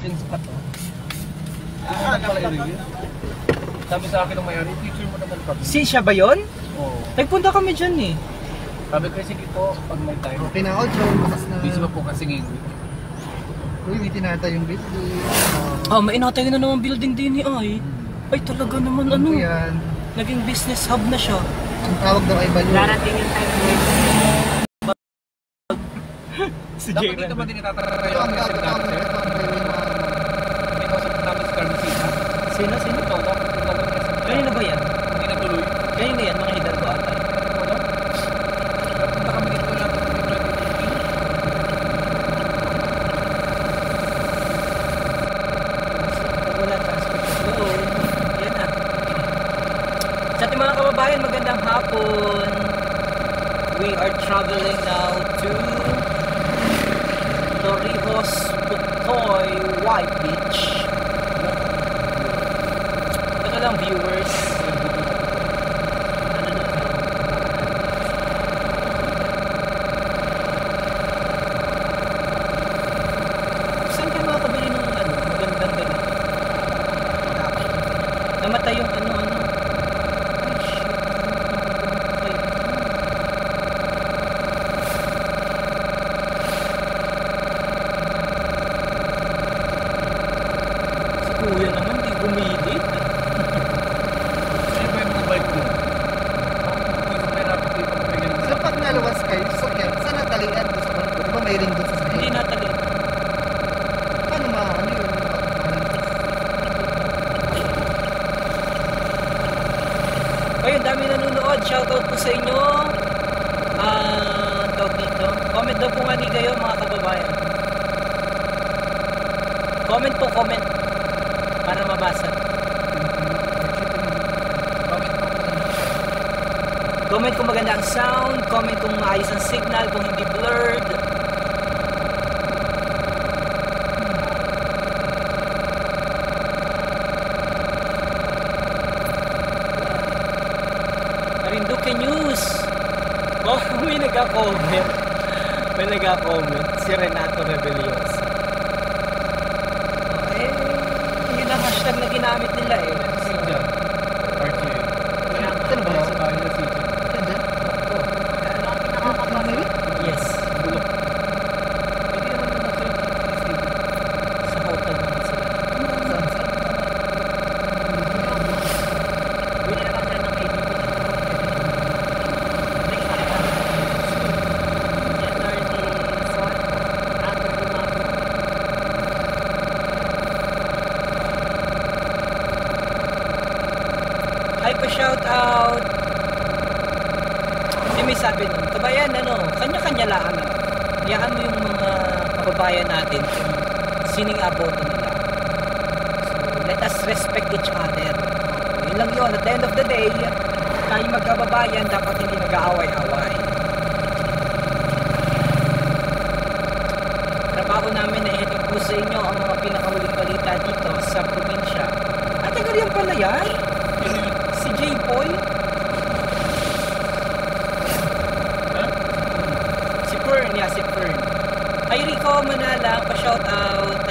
Philippines pa to. Sabi sa akin ng mayari, picture mo naman kami. Si siya ba yun? Oo. Nagpunta kami dyan eh. Sabi ko, sige po, pag may time. Okay na all, so bukas na. Busy pa po kasi ngayon. Uy, may tinata yung building. May inatay na naman building din ni Ay. Ay talaga naman ano. Yan. Naging business hub na siya. Ang tawag daw ay Balo. Darating yung time si Dapat dito ba din itatarayo ang kasi dancer? Dito sa namin sa Carmesita. Sino? Ito, Kanina ba yan? hindi natuloy. Kanina yan, mga Hidalgo ata. Punta kami dito lang. Wala transport. Oo. Yan na. Sa ating mga kababayan, magandang hapon. We are traveling now to Torrijos, Putoy, White Beach. Ito lang viewers. Saan kayo makakabili ng magandang ganito? Namatay yung ano. Ay shit. Si kuya naman, di gumilit. Ano ba yung mga bike mo? May rapid dito kung may ganun. So pag naluwas kayo, so yan, saan natalian doon sa barko? Di ba may ring doon sa sahig? Hindi natali. Paano ano yun? Ayun, dami nanonood. Shoutout po sa inyo. Tawag dito. Comment daw po nga ni kayo mga kababayan. Comment po, comment. Para mabasa. Comment kung maganda ang sound. Comment kung maayos ang signal. Kung hindi blurred. Marinduque News. Oh, may nagka-comment. May nagka-comment. Si Renato Rebeliosa. Yun ang hashtag na ginamit nila eh. Siga. RTA. Saan ba? Sa bahay na Siga. Saan dyan? Yes. Bulok. Hindi naman naman Siga. Sa hotel naman sila. Bili naman sila ng baby ko. Hi pa shout out. Hindi may sabi nun. Kabayan kanya-kanya lang ano. Iyakan mo yung mga kababayan natin kung sining aboto nila. So let us respect each other. Yun lang yun. At the end of the day, tayo magkababayan dapat hindi nag-aaway-away. Trabaho namin na ihatid po sa inyo ang mga pinakahuling balita dito sa probinsya. At tagal pala yan. Si J-Boy. Si Fern. Ay Rico Manala, pa-shout out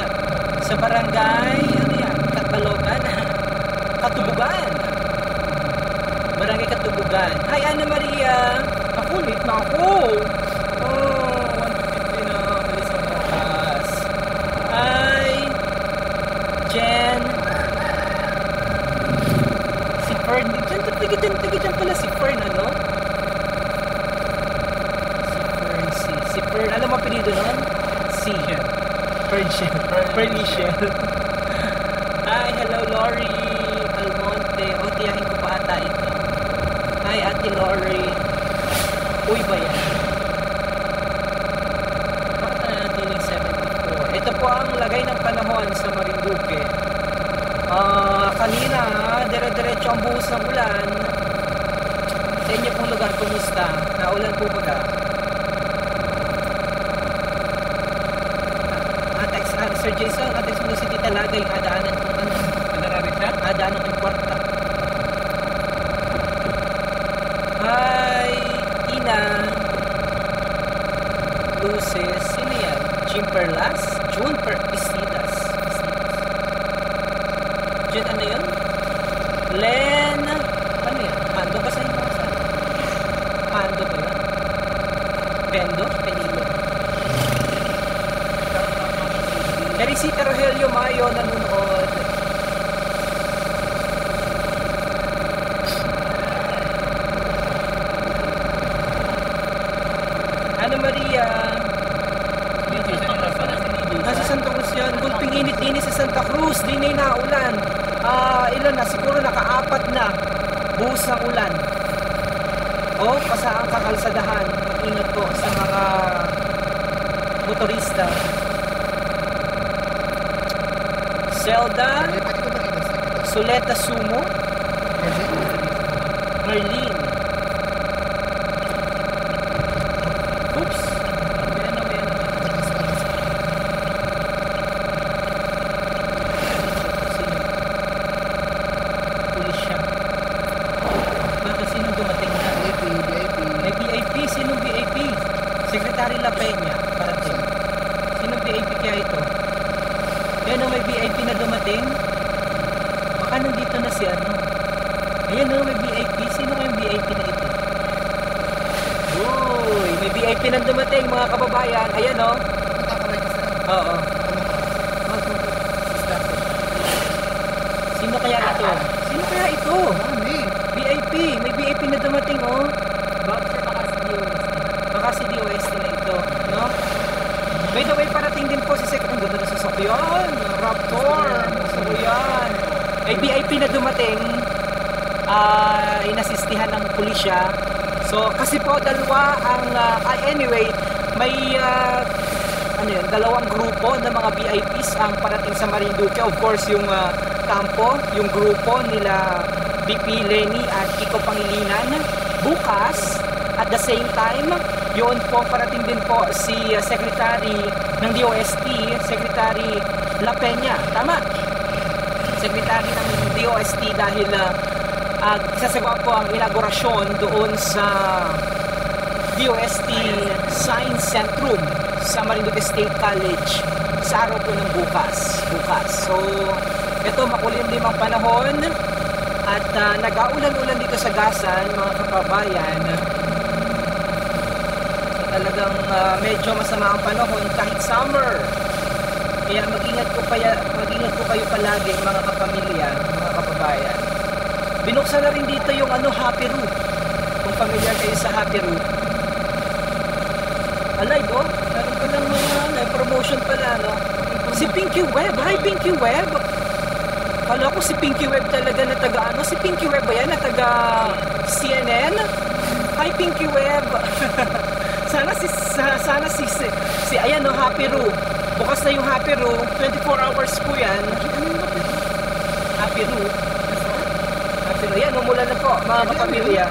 sa barangay, Katbalogan, Katubugan. Barangay Katubugan. Hi Ana Maria. Ako, late na ako. Oh, 1:50 na. Bilis ang oras. Hi Jen. Si Fern. Tagi-dyan pala si Fern, ano? Si Fern. Alam mo apelido nun? Fernishel. Hi, hello Lori Almonte. O, tiyahin ko pa ata ito. Hi, Ate Lori. Uy ba yan? Bakit na natin yung 74? Ito po ang lagay ng panahon sa Marinduque. Kanina, dire-diretso ang buhos ng ulan. Sa inyo pong lugar, kumusta? Naulan po ba? Sir Jason, text mo si Tita Lagay, adaanan kong ano. Ano na rin siya? Adaanan kong kwarta. Hi, Ina. Luces, sino yan? Jim Perlas? June Istida. Teresita Rogelio Mayo nanonood. Ana Maria. Nasa Santa Cruz yan. Gulping init-init sa Santa Cruz. Di na inaulan. Ilan na? Siguro naka-4 na. Buhos ng ulan. Pasaang kakalsadahan. Ingat po sa mga motorista. Zelda. Soleta Sumo. Merlin. Oops. Pulis siya. Bakit sinong dumating na? May VIP. Sinong VIP? Secretary La Peña. Parating. Sinong VIP kaya ito? Ayan o, may VIP na dumating. Baka nandito na si ano. Ayan o, may VIP. Sino kayong VIP na ito? Uy, may VIP na dumating mga kababayan. Ayan o. Oo. Sino kaya ito? Sino kaya ito? VIP. May VIP na dumating o. Baka si DOST na ito. No? By the way, parating din po si Secretary. Ang ganda na sasakyan. Raptor. Sasakyan. May VIP na dumating. Inasistihan ng pulisya. So, kasi po dalawa ang anyway, may dalawang grupo ng mga VIPs ang parating sa Marinduque. Of course, yung kampo, yung grupo nila BP Lenny at Kiko Pangilinan. Bukas, at the same time, yun po parating din po si Secretary ng DOST, Secretary La Peña. Tama? Secretary ng DOST dahil sasagawa po ang inaugurasyon doon sa DOST Science Centrum sa Marinduque State College sa araw po ng bukas. So, ito makulimlim ang panahon at nag-aulan-ulan dito sa Gasan, mga kababayan. So, talagang medyo masama ang panahon kahit summer. Kaya mag-ingat po kayo palagi mga kapamilya, mga kababayan. Binuksan na rin dito yung Happy Root. Kung familiar kayo sa Happy Root. Alive meron pa lang mga promotion pala, no? Si Pinky Web. Hi, Pinky Web. Kala ko si Pinky Web talaga na taga Si Pinky Web ba yan na taga CNN? Hi, Pinky Web. sana si ayan no, Happy Root. Bukas na yung Happy Root. 24 hours po yan. Happy Root. Ayan, umulan na po, mga kapamilya.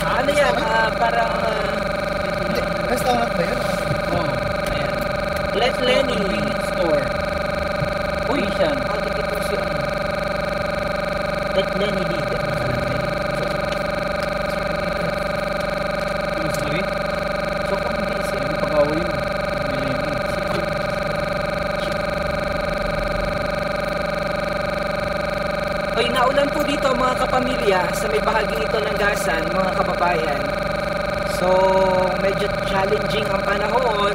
Ano yan? Parang... restaurant ba yun? Oo. Ayan. Let Lenny. Convenience store. Uy, siyan. Dikit po siya. Let Lenny dito. Sorry? So, kung hindi siya. Hindi pa kawo yun. Oy, naulan po dito mga kapamilya sa may bahaging ito ng Gasan, mga kababayan. So, medyo challenging ang panahon.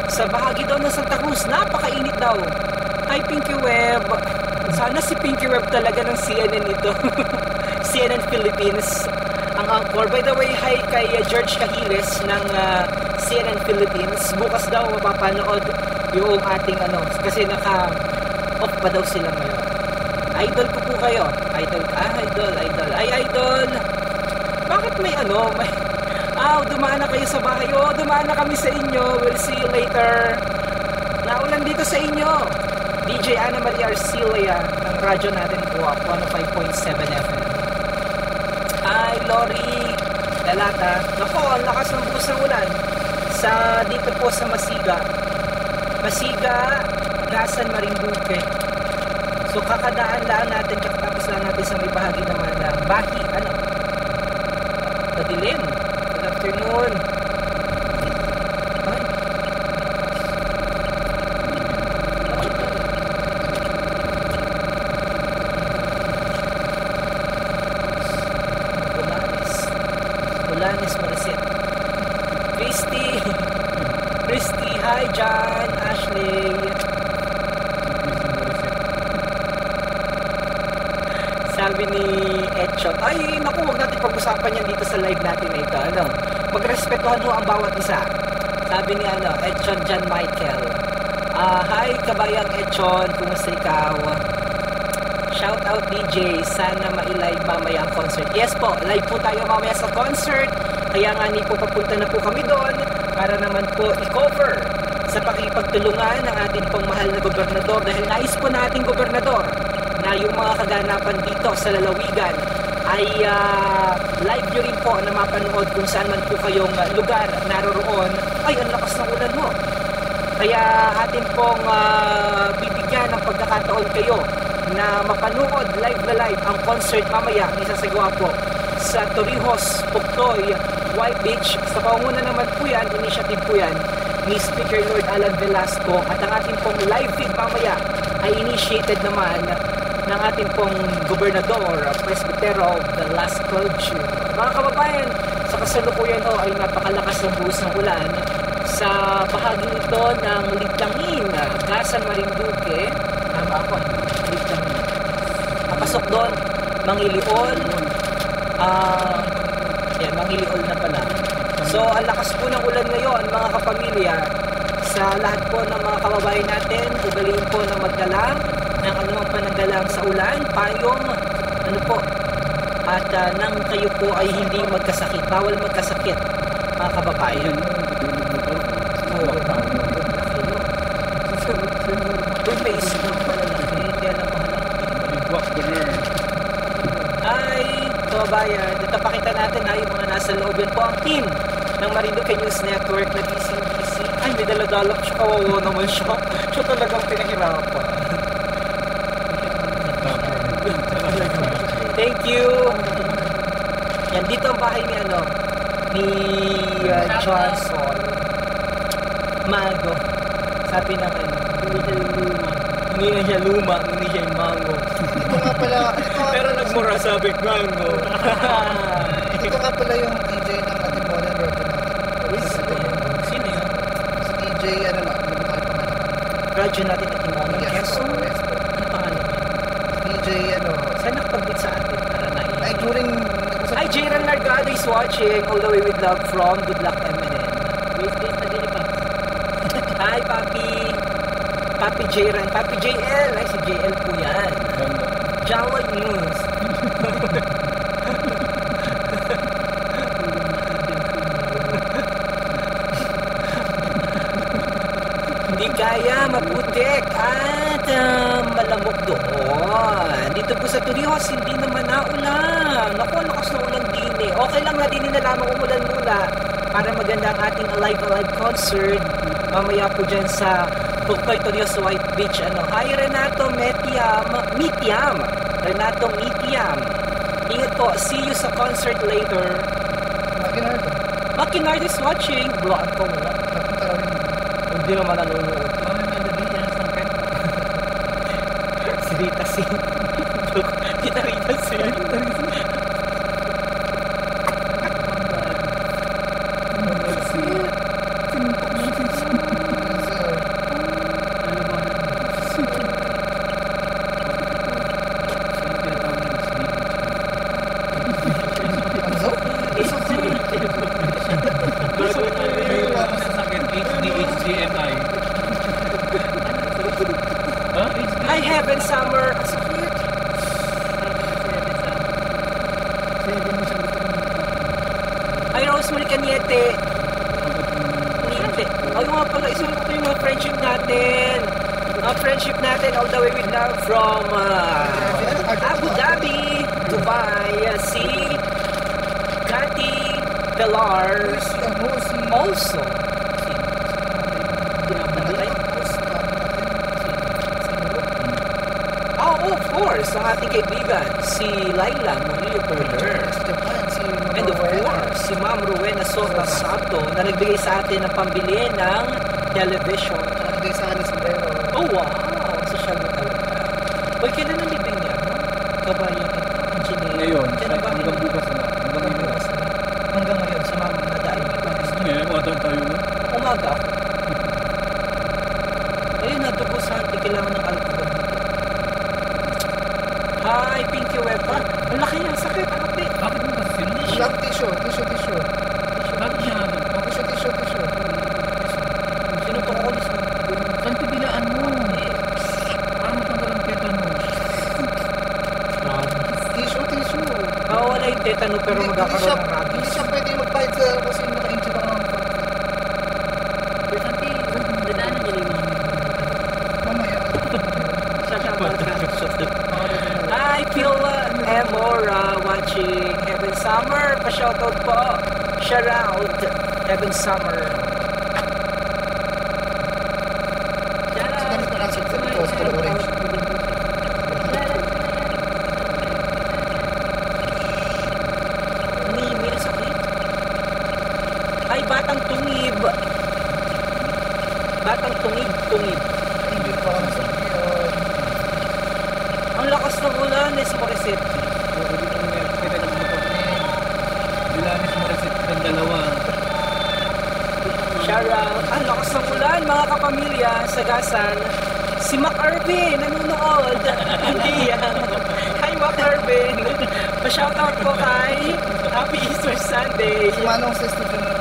Sa bahagi daw ng Santa Cruz, napakainit daw. Hi, Pinky Web. Sana si Pinky Web talaga ng CNN ito. CNN Philippines. Ang anchor. By the way, hi kay George Cahiles ng CNN Philippines. Bukas daw mapapanood yung ating kasi naka-off pa daw sila ngayon. Idol ko po kayo. Idol. Ay, idol. Bakit may dumaan na kayo sa bahay. Dumaan na kami sa inyo. We'll see you later. Naulan dito sa inyo. DJ Ana Maria Arcilia ng radyo natin po. 105.7 FM. Hi, Lori. Lalata. Nako, ang lakas ng buhos ng ulan. Dito po sa Masiga. Gasan, Marinduque. So kakadaan-daan natin, tapos lang natin sa may bahagi naman na Baki, madilim. Good afternoon. Ay. Bulanes, Mariset. Christy, hi John, Ashley. sabi ni Etchon, ay naku, huwag natin pag-usapan yan dito sa live natin na ito. Ano? Magrespetuhan ho ang bawat isa. Sabi ni Etchon John Michael. Hi kabayang Etchon, kumusta ikaw? Shout out DJ, sana ma-live mamaya ang concert. Yes po, live po tayo mamaya sa concert. Kaya nga po papunta na po kami doon para naman po i-cover sa pakipagtulungan ng ating pong mahal na gobernador. Dahil nais po nating gobernador na yung mga kaganapan dito sa lalawigan ay live nyo rin po na mapanood kung saan man po kayong lugar naroroon. Ay, ang lakas ng ulan mo. Kaya atin pong bibigyan ng pagkakataon kayo na mapanood live na live ang concert mamaya isasagawa po sa Torrijos, Puktoy, White Beach. Sa pangunguna naman po yan, initiative po yan ni Speaker Lord Alan Velasco, at ang ating pong live feed mamaya ay initiated naman ng ating pong gobernador, Presbytero of the Last Culture. Mga kababayan, sa kasalukuyan ho ay napakalakas ng buhos ng ulan sa bahagi ito ng Ligtangin, Gasan, Marinduque. Tama ako, Ligtangin. Papasok doon, Mangiliol. Mangiliol na pala. So, ang lakas po ng ulan ngayon, mga kapamilya. Sa lahat po ng mga kababayan natin, ugaliin po na magdala ng anumang pananggalang sa ulan, payong, at nang kayo po ay hindi magkasakit. Bawal magkasakit, mga kababayan. Uy, may isip lang pala lang. Kaya lang ay, kababayan, dito pakita natin na yung mga nasa loob. Yan po ang team ng Marinduque News Network na DCBC. Ay, may daladalak siya. Kawawa naman siya. Siya talagang pinahirapan. Thank you. Yan, dito ang bahay ni John Sol Mago. Sabi ng hindi na siya luma, hindi siya mango. Ito nga pala, Pero nagmura sabi mango. ito nga pala yung DJ ng ating modern version natin. Sino yun? Si DJ, ano ba pangalan? Radyo natin at Timon. Yes, Ano yes. pangalan? DJ, Saan nakapag-beat sa atin para na ay during, Hi, Jayran Largado is watching all the way with love from Good Luck MNN. Wait, nagili pa. Hi, Papi Jayran. Papi JL. Ay, si JL po yan. Jawa News. Hindi kaya maputik at malamok doon. Dito po sa Torrijos, hindi naman naulan. Naku, lakas na ulan din eh. Okay lang na din na lamang umulan muna para maganda ang ating Alive concert. Mamaya po dyan sa Puktoy, Torrijos, White Beach. Hi, Renato Mitiam. Renato Mitiam. Ingat po. See you sa concert later. Makinardo. Makinard is watching. Blood ko wala. Hindi naman nanonood. Si Rita Sin. Kita Rita Sin. Hi, Heaven Summer. Hi, Rosemary Cañete. Ay, nga pala, isulit ko yung mga friendship natin. Mga friendship natin all the way with love from Abu Dhabi, Dubai. Si Cathy Pilar. Also. Oh, of course, ang ating kaibigan, si Laila Murillo Perder. And of course, si Ma'am Rowena Soto Sato na nagbigay sa atin ng pambili ng television. Nagbigay sa akin ng sombrero. Oh, wow! Social na talaga. Uy, kailan ang libing niya? Kabayan ito. Engineer. Ngayon, Kailan ba hanggang bukas na. Hanggang ngayon. Hanggang ngayon, sa Ma'am Nadain. Matang tayo na. Umaga. Ayun, natubo sa atin. Kailangan ng alcohol. Hi, Pinky Webber. no, pero magkakaroon ng Hindi rabies. siya pwede magbayad sa kasi naka-injure ako ng Importante, dadaanan niya yung mga mamaya. Hi, Pila Emora watching Heaven Summer. Pa-shoutout po. Shout out Heaven Summer. Ganito lang sa coastal orange. May sakit. Ay, batang tungib. Batang tungib. Hindi pa ako nasa Ang lakas ng ulan, Nes Morissette. Kita ng motor ni Bilanis Morissette ng dalawa. Shout out. Ang lakas ng ulan, mga kapamilya, Sagasan. Si Mac Irvin, nanonood. Hindi yan. Hi, Mac Irvin. Pa-shoutout po kay Happy Easter Sunday. Si Manong sa studio na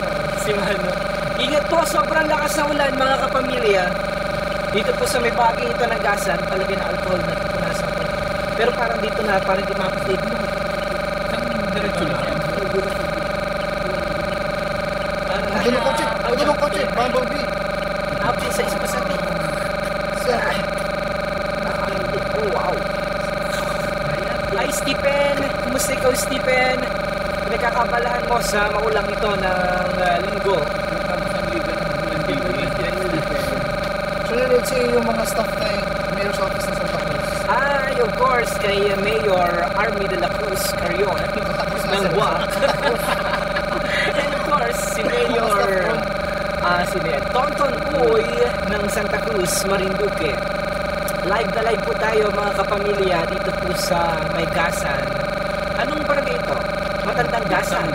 Si Mano. Ingat po, sobrang lakas ng ulan, mga kapamilya. Dito po sa may baging ito ng gasan, palagyan na alcohol na pupunasan ko. Pero parang dito na, parang di mapatid mo. Diretso lang. Ang dulo kotse, Bumblebee. Happy sa isa pa sa atin. Sir, Oh, wow. Hi, Stephen. Kumusta ikaw, Stephen? Nagkakabalahan mo sa maulang ito ng linggo. Tapos ang liga ng sunod sa yung mga staff na Mayor's Office ng Santa Cruz. Ay, of course, kay Mayor Army de la Cruz Carrion ng WAC. And of course, si Mayor Tonton Uy ng Santa Cruz, Marinduque. Live na live po tayo, mga kapamilya, dito po sa May Gasan. Anong barangay ito? Matandang Gasan.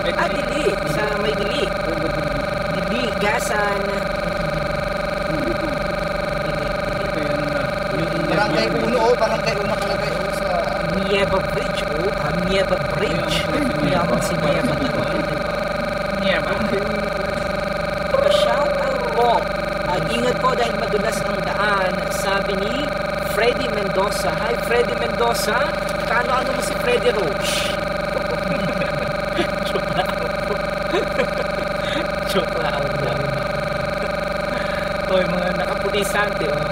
Dili. Sa May Dili. Dili, Gasan. Barangay Uno nakalagay sa Nieva Bridge. Nieva Bridge. Yaman si Nieva na. Nieva. Shout out po. Ingat po dahil madulas ang daan, sabi ni Freddy Mendoza. Hi, Freddy Mendoza. Kaano-ano mo si Freddy Roach? Joke lang. Oy, mga nakapulisante, oh.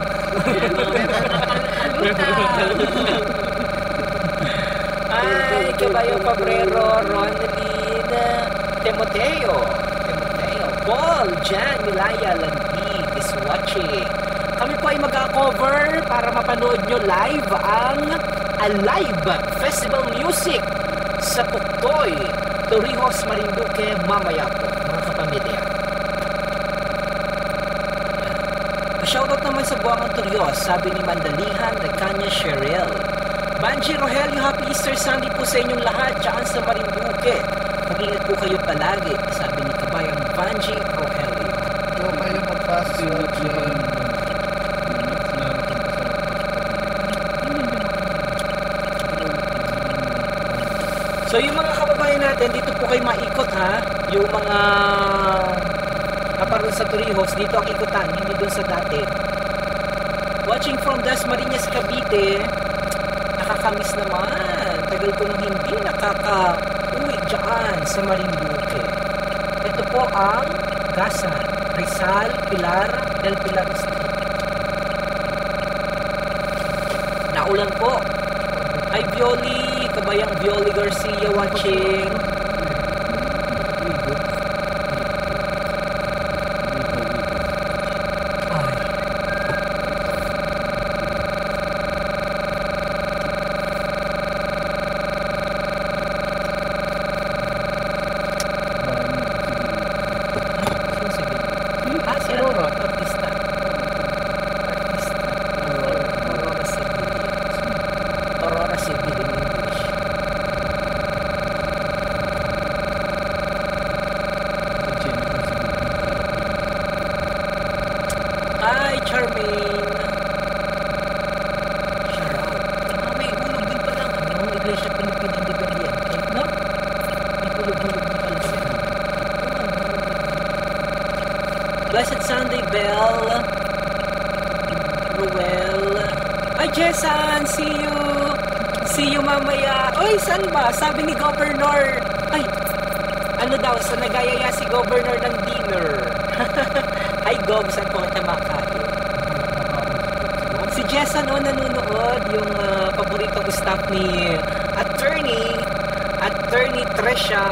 Ay, Kabayo Cabrero, Ronaldine, Timoteo, Paul, Jan, Milaya, Landig is watching. Kami po ay mag-cover para mapanood nyo live ang Alive Festival Music sa Puktoy, Torrijos, Marinduque, mamaya po, mga kapamilya. Shoutout naman sa Buangan Torrijos, sabi ni Mandalihan, Recanya Cheryl. Banji Rogelio, Happy Easter Sunday po sa inyong lahat dyan sa Marinduque. Mag-ingat po kayo palagi, sabi ni Kabayang Banji Rogelio. Ito kayo magpas So yung mga kababayan natin, dito po kayo maikot ha. Yung mga kaparoon sa Torrijos, dito ang ikutan, hindi dun sa dati. Watching from Dasmariñas, Cavite, nakakamiss naman. Tagal ko nung hindi nakaka-uwi dyan sa Marinduque. Ito po ang Gasan, Rizal, Pilar, del Pilar Street. Naulan po. Hi Violi, Kabayang Violi Garcia watching. Si Aurora, artista. Aurora City in English. Hi, Charmaine. Shout out. May hulog din pala ang Iglesia Pilipina Independiente. No? May hulog-hulog din pala siya. Blessed Sunday, Bell. Ruel. Hi, Jessan. See you. See you mamaya. Uy, saan ba? Sabi ni Governor. Ay, ano daw, sa nagayaya si Governor ng dinner. Ay, Gov, saan po kita makain? Si Jessan o nanonood, yung paboritong staff ni Attorney Tresha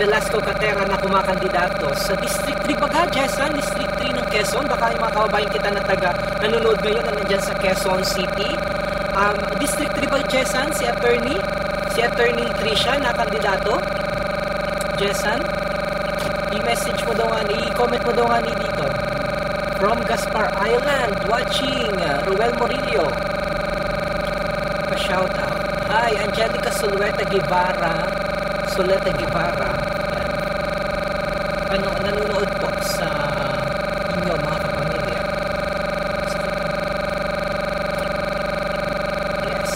Velasco Catera na kumakandidato sa District 3 baga, Jessan, District 3 ng Quezon. Baka yung mga kababayan kita na nanonood ngayon na nandyan sa Quezon City. District 3 ba, Jessan, si Attorney Trisha na kandidato? Jessan, i-message mo daw nga, i-comment mo daw nga ni dito. From Gaspar Island, watching Ruel Morillo. Pa-shout out. Hi, Angelica Soleta Guevara. Yan. Nanonood po sa inyo mga kapamilya. Yes.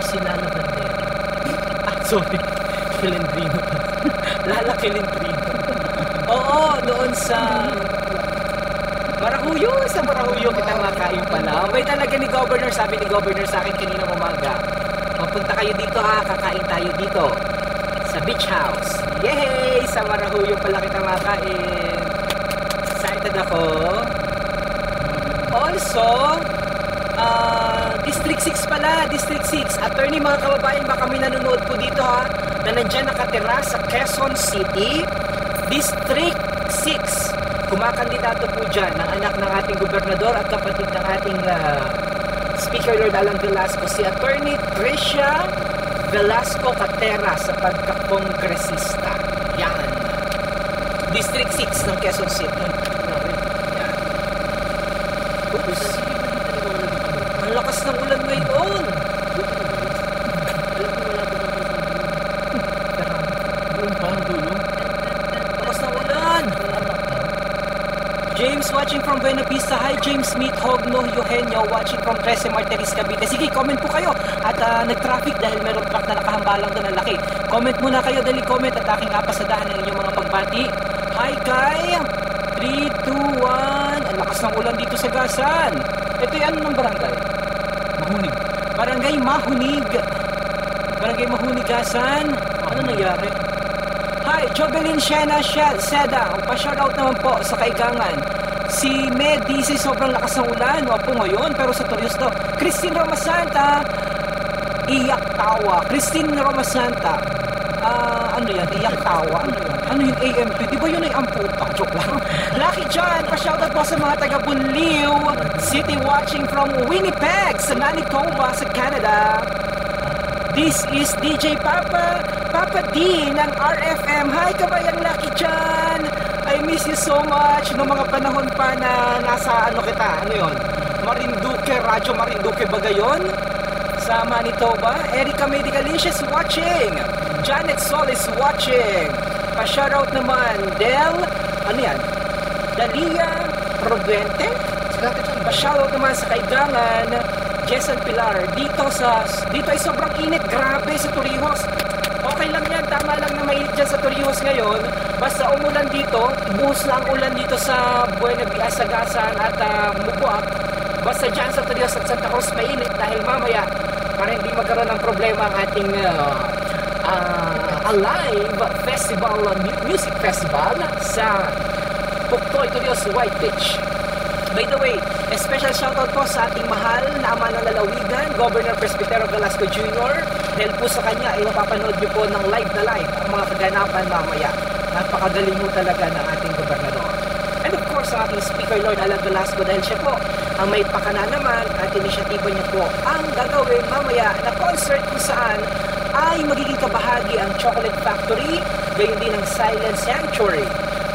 Sila Bandera. Sorry. Kilindrino. Lala Kilindrino. Oo, noon sa Marahuyo kita makain pala. May talaga ni Governor, sabi ni Governor sa akin kanina umaga. Mapunta kayo dito ha, kakain tayo dito. Sa beach house. Yay! Sa Marahuyo pala kita makain. Excited ako. Also, District 6 pala, District 6. Attorney, mga kababayan, baka may nanonood po dito ha, na nandyan nakatira sa Quezon City, District 6. Kumakandidato po dyan ang anak ng ating gobernador at kapatid ng ating Speaker Lord Alan Velasco, si Attorney Trisha Velasco Catera sa pagkakongresista. Yan. District 6 ng Quezon City. Yan. Oops. Ang lakas ng ulan ngayon. Lakas ng ulan. James watching from Buena Vista. Hi James Smith Hogno Eugenio watching from 13 Martires Cavite. Sige, comment po kayo. At nag-traffic dahil meron truck na nakahambalang doon ang laki. Comment muna kayo, dali comment at aking apasadahan ng inyong mga pagbati. Hi Kai! 3, 2, 1. Ang lakas ng ulan dito sa Gasan. Ito yung ano ng barangay? Mahunig. Barangay Mahunig. Barangay Mahunig Gasan. Ano nangyari? Hi, Jobelin Shena Seda. Pa-shoutout naman po sa Kaigangan. Si Medi, si sobrang lakas ng ulan. Wapo ngayon, pero sa Torios daw. Christine Romasanta. Iyak tawa. Christine Romasanta. Ano yan? Iyak tawa. Ano yung AMP? Di ba yun ay amputa? Joke lang. Lucky John, pa-shoutout po sa mga taga Bunliw City watching from Winnipeg sa Manitoba sa Canada. This is DJ Papa D ng RFM. Hi kabayang Lucky John. I miss you so much. Noong mga panahon pa na nasa ano yun? Marinduque, Radyo Marinduque ba gayon? Sa Manitoba. Erica Medicalicious watching. Janet Solis watching. Pa-shoutout naman Del, ano yan? Dalia Rodente. Pa-shoutout naman sa Kaigangan. Jessan Pilar. Dito ay sobrang init. Grabe sa Torrijos. Okay lang yan. Tama lang na mainit dyan sa Torrijos ngayon. Basta umulan dito. Buhos lang ulan dito sa Buena Vista, Gasan at Mubuak. Basta dyan sa Torrijos at Santa Cruz mainit dahil mamaya para hindi magkaroon ng problema ang ating Alive Festival, Music Festival sa Puktoy, Torrijos, White Beach. By the way, a special shoutout po sa ating mahal na ama ng lalawigan, Governor Presbytero Velasco Jr. Dahil po sa kanya, mapapanood niyo po ng live na live ang mga kaganapan mamaya. Napakagaling mo talaga ng ating gobernador. And of course, ang ating Speaker Lord Alan Velasco dahil siya po ang may pakana naman at inisyatiba niya po ang gagawin mamaya na concert kung saan ay magiging kabahagi ang Chocolate Factory, gayon din ang Silent Sanctuary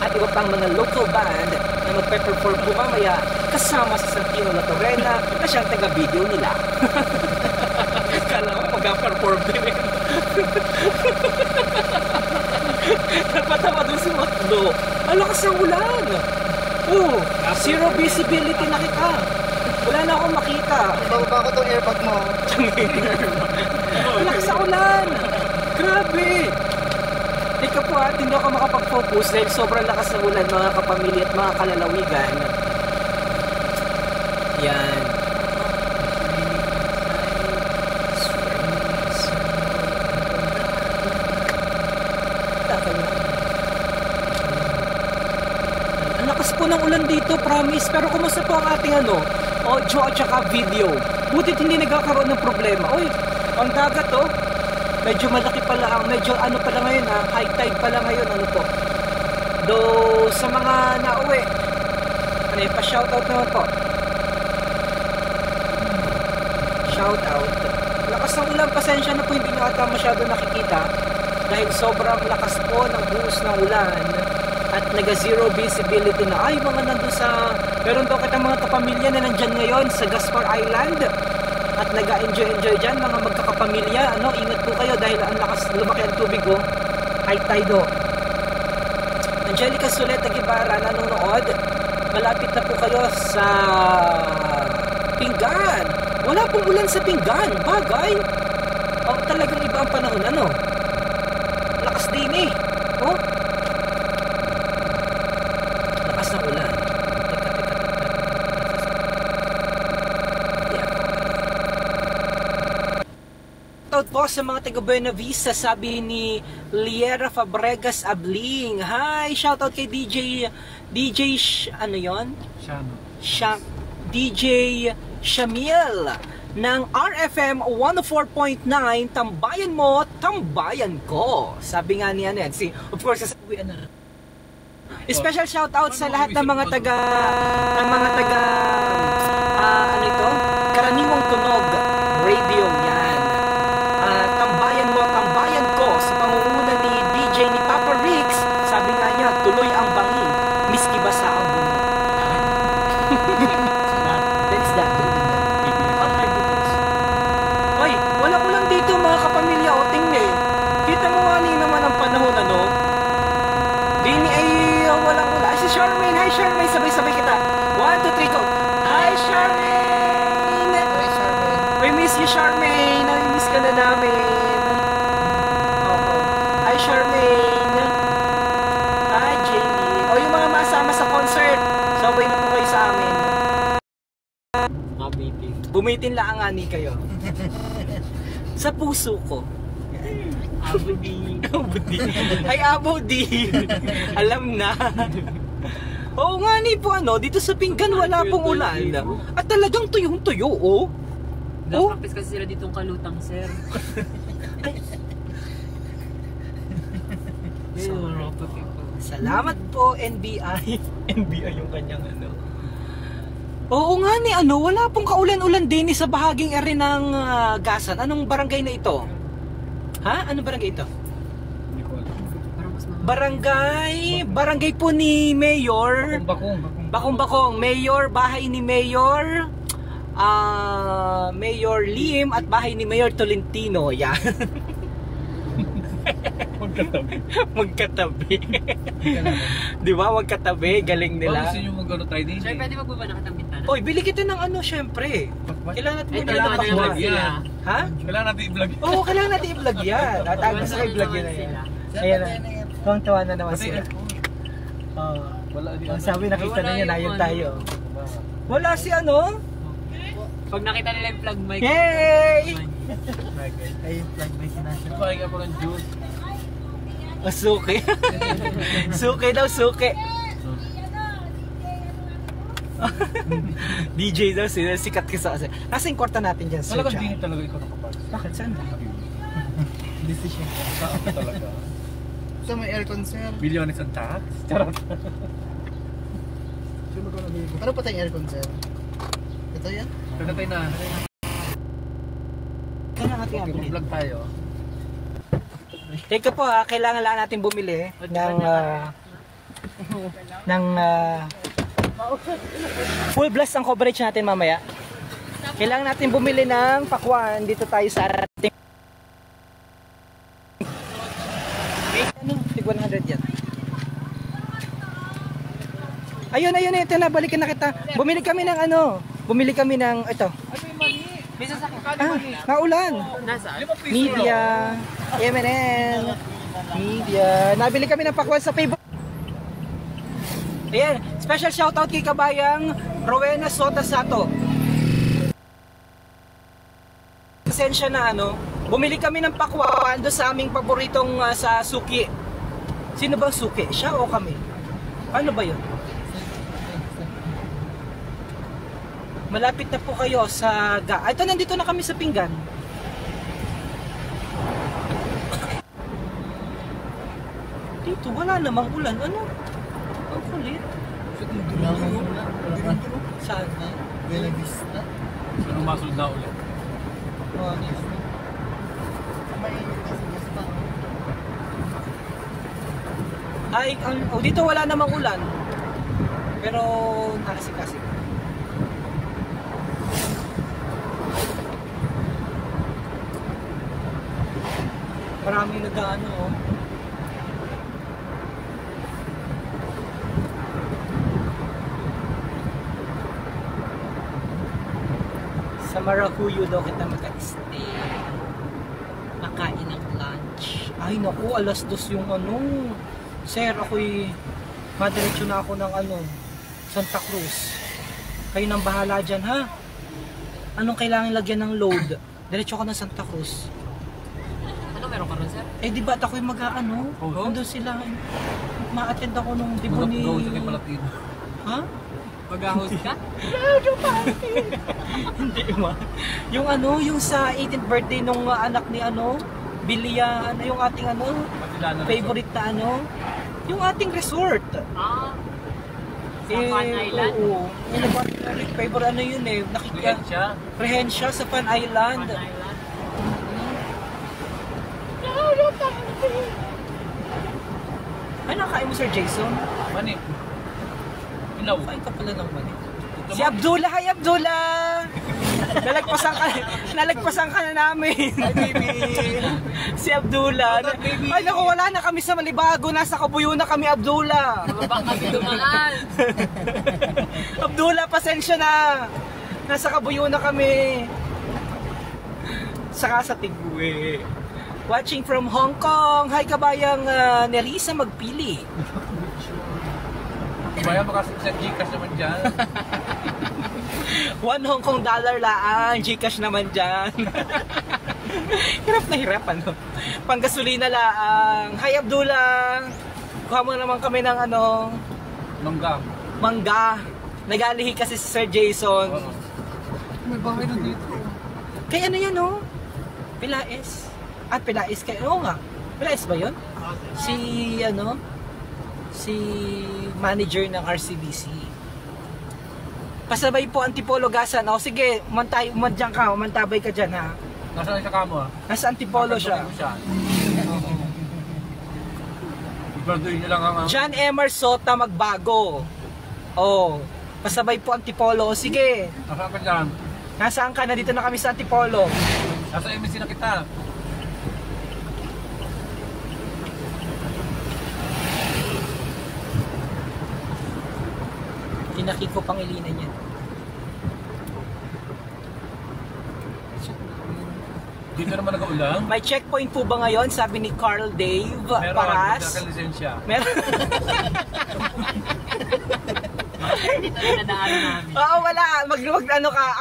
at iba pang mga local band na magpe-perform po mamaya kasama sa Santino La Torrena na siyang taga-video nila. Kala ko mag-perform din. Napatawa doon si Matlo. Ang lakas ng ulan. Zero visibility na kita. Wala na akong makita. Bababa ko tong airbag mo. Ang lakas ng ulan. Grabe. Teka po. po at hindi ako makapag-focus dahil sobrang lakas ng ulan mga kapamilya at mga kalalawigan. Yan. Ang lakas po ng ulan dito, promise. Pero kumusta po ang ating audio at saka video? Butit hindi nagkakaroon ng problema. Uy, ang dagat medyo malaki pala medyo pala ngayon high tide pala ngayon po. Though sa mga nauwi, pa-shoutout naman po. Shoutout. Lakas ng ulan, pasensya na po hindi nyo ata masyado nakikita dahil sobrang lakas po ng buhos ng ulan at naga-zero visibility na mga nandun sa meron daw kitang mga kapamilya na nandyan ngayon sa Gaspar Island at naga-enjoy dyan mga magkakapamilya. Ingat po kayo dahil ang lakas lumaki ang tubig high tide Angelica Soleta Guevara nanonood. Malapit na po kayo sa Pinggan. Wala pong ulan sa Pinggan. Bagay. Talagang iba ang panahon. Lakas din lakas ng ulan. Shoutout po sa mga taga Buena Vista, sabi ni Liera Fabregas Abling. Hi, shoutout kay DJ DJ Shamil ng RFM 104.9. Tambayan mo, tambayan ko. Sabi nga niya of course, special shoutout sa lahat ng mga taga Karaniwang Tunog Radio. Yan. Tambayan mo, tambayan ko sa pangunguna ni DJ ni Papa Rix. Sabi nga niya, tuloy ang bangin, miski basa ang bunot. That is that. Hoy, wala ko lang dito mga kapamilya tingnan. Kita mo nga naman ang panahon Dini ay walang wala. Si Charmaine, hi Charmaine, sabay-sabay kita. 1, 2, 3, go. Hi Charmaine. Hi, Charmaine. We miss you Charmaine. Nami-miss ka na namin. Hi Charmaine. Hi Jamie. Yung mga masama sa concert, sabay na po kayo sa amin. Bumitin lang ani kayo. Sa puso ko. Abudi. Ay, Abudi. Alam na. Oo nga po dito sa Pinggan wala pong ulan. At talagang tuyong-tuyo Nag-practice kasi sila ditong kalutang, sir. Salamat po, NBI. NBI yung kanyang Oo nga wala pong kaulan-ulan din sa bahaging area ng Gasan. Anong barangay na ito? Ha? Anong barangay ito? Barangay po ni Mayor Bakong. Mayor, bahay ni Mayor Mayor Lim at bahay ni Mayor Tolentino. Yan. Magkatabi. Di ba? Magkatabi. Galing nila. Gusto nyo mag-ano tayo din? Sir, pwede magbaba na katang bintana? Oy, bili kita ng syempre. Kailangan natin Ito bumili ng na pakwan. sila. Ha? Kailangan natin i-vlog yan. Oo, kailangan natin i-vlog yan. At gusto ko i-vlog yan na yan. Ayan na. Tuwang-tuwa na naman sila. Sabi nakita na niya na yun tayo. Wala si Pag nakita nila yung plug mic. Hey! Ay, yung flag may sinasya. Paking ako ng juice. Suki. Suki daw, suki. DJ daw, sikat ka sa kasi. Nasa yung kwarta natin dyan, sir. Talagang di talaga ikaw nakapag. Bakit? Saan? Decision. Saan ka talaga? So, may aircon, sir. Bilyones ang tax? Charot. Ano pa tayong aircon, sir? Ito yan? Kaya na. Kailangan natin Okay, vlog tayo. Teka po kailangan lang natin bumili ng full blast ang coverage natin mamaya. Kailangan natin bumili ng pakwan dito tayo sa ating tig 100 yan. Ayun, ito na, balikan na kita. Bumili kami ng ito. May sasakyan. Naulan. Nasaan? Media, MNN, media. Nabili kami ng pakwan sa favorite. Ayan, special shoutout kay kabayang Rowena Sota Sato. Pasensya na bumili kami ng pakwan doon sa aming paboritong sa Suki. Sino bang Suki? Siya o kami? Ano ba yun? Malapit na po kayo sa ito, nandito na kami sa Pinggan. Dito, wala namang ulan. Ano? Ang kulit. Saan? Bella Vista. Sino masunod na ulit? Ay, dito wala namang ulan. Pero nakasik-kasik. Maraming nag-ano Sa Maracuyo daw kita mag-stay. Makain ng lunch. Ay naku, alas 2 yung Sir, ako'y madiretso na ako ng Santa Cruz. Kayo nang bahala dyan, ha? Anong kailangan lagyan ng load? Diretso ako ng Santa Cruz. Ano meron ka ron, sir? Eh, di ba't ako'y nandun sila. Ma-attend ako nung dibo ni... Gawin sa Palatino. Ha? Mag-host ka? Hindi ma. Yung yung sa 18th birthday nung anak ni Bilia, yung ating favorite na yung ating resort. Ah. Sa Fan Island? Oo. Yung favorite yun Rehencia sa Fan Island. Fan Island? Ay, nakain mo Sir Jason? Mani. Ilaw. Kain ka pala ng mani. Si Abdullah! Hi Abdullah! Nalagpasan ka na namin. Hi baby! Si Abdullah. Ay naku, wala na kami sa Malibago. Nasa Kabuyo na kami, Abdullah. Mababang kasi dumaan. Abdullah, pasensya na. Nasa Kabuyo na kami. Saka sa Tigwe. Watching from Hong Kong. Hi kabayang Nerissa Magpili. Kabayan, makasipsat Gcash naman dyan. 1 Hong Kong dollar laan, Gcash naman dyan. Hirap na hirap, Panggasolina laang. Hi Abdullah! Kuha mo naman kami ng mangga. Nagalihi kasi si Sir Jason. May bahay na dito. Kaya yan, Pilaes. Pilaes kayo. Oo nga. Pilaes ba yun? Si manager ng RCBC. Pasabay po Antipolo Gasan. Sige, umantabay ka dyan, ha? Nasaan siya kamo, ha? Nasa Antipolo siya. Ibardoy niyo lang ang... John Emer Sota Magbago. Pasabay po Antipolo. Sige. Nasaan ka dyan? Nasaan ka? Nandito na kami sa Antipolo. Nasa MSC na kita. Tinaki ko pang ilinan niya. Dito naman nag-ulang. May checkpoint po ba ngayon? Sabi ni Carl Dave Meron, Paras. Meron, lisensya. Meron. Dito na nadaan namin. Oo, wala.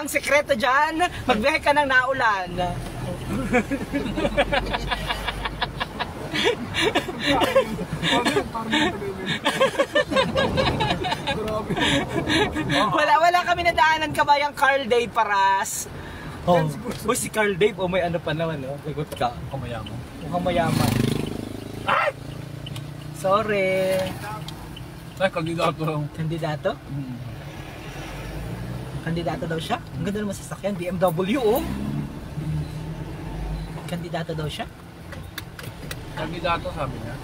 Ang sekreto dyan, magbiyahe ka ng naulan. Wala kami nadaanan kabayang Carl Dave Paras. Si Carl Dave, may pa naman, lagot ka. Kumayaman. Mukhang mayaman. Sorry. Ay, kandidato. Kandidato? Kandidato daw siya? Ang ganda naman sasakyan, BMW, Kandidato daw siya? Kandidato, sabi niya.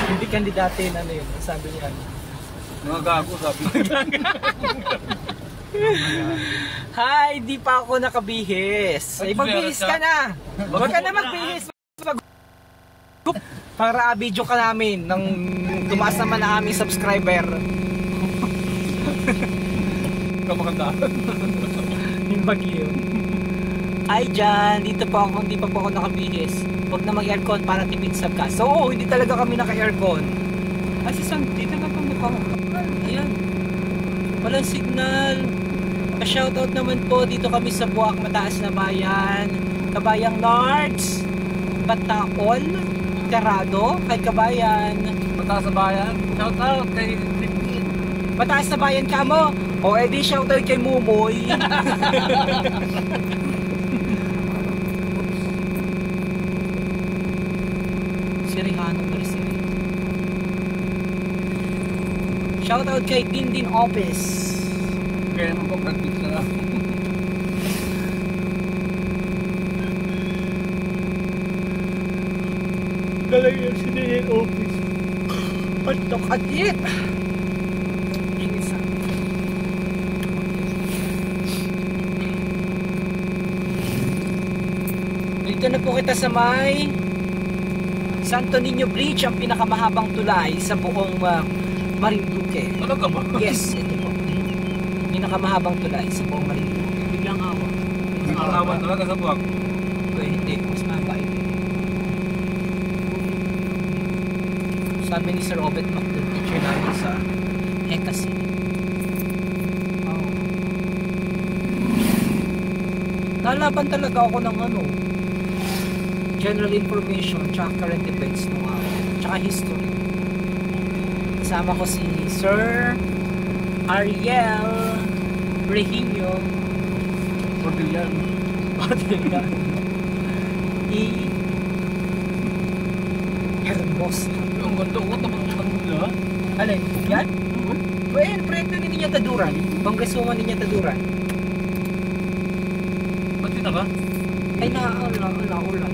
Hindi kandidato yun, sabi niya. Mga gago, sabi niya. Hi, di pa ako nakabihis. Ay, magbihis ka na. Huwag ka na magbihis. Para video ka namin nang tumaas naman na aming subscriber. Kamakanda. Yung bagyo. Hi dyan, dito pa ako, hindi pa po ako nakabihis. Huwag na mag-aircon para tipid sa gas. So, oo, hindi talaga kami naka-aircon. Kasi dito na itong mukhang ayan. Walang signal. Pa-shoutout naman po dito kami sa Buwak Mataas na Bayan. Kabayang Lards, Bataol, Carado, kay Kabayan. Mataas sa bayan. Shout out kay Christine. Mataas na Bayan ka mo. O edi shoutout kay Mumoy. Si Rihano Maricel. Shoutout kay Dindin Office. Kaya naman po practice na lang. Galing yung si Dindin Office. Patok at it. Dito na po kita sa may Santo Niño Bridge, ang pinakamahabang tulay sa buong Marinduque. Talaga ba? Yes, ito po. Pinakamahabang tulay sa buong Marinduque. Biglang awa. Ang awan talaga sa buwak. Hindi, mas mahaba ito. Sabi ni Sir Robert McDougall, teacher namin sa Hekasi. Nalaban talaga ako ng general information, tsaka current events nung araw, tsaka history. Kasama ko si Sir Ariel Regino Cordillan. Hermosa. Ang ganda ko tapos nila. Alin? Yan? Well, proyekto ni Niña Taduran. Pangresuman ni Niña Taduran. Ba't yun na ba? Ay, ulan.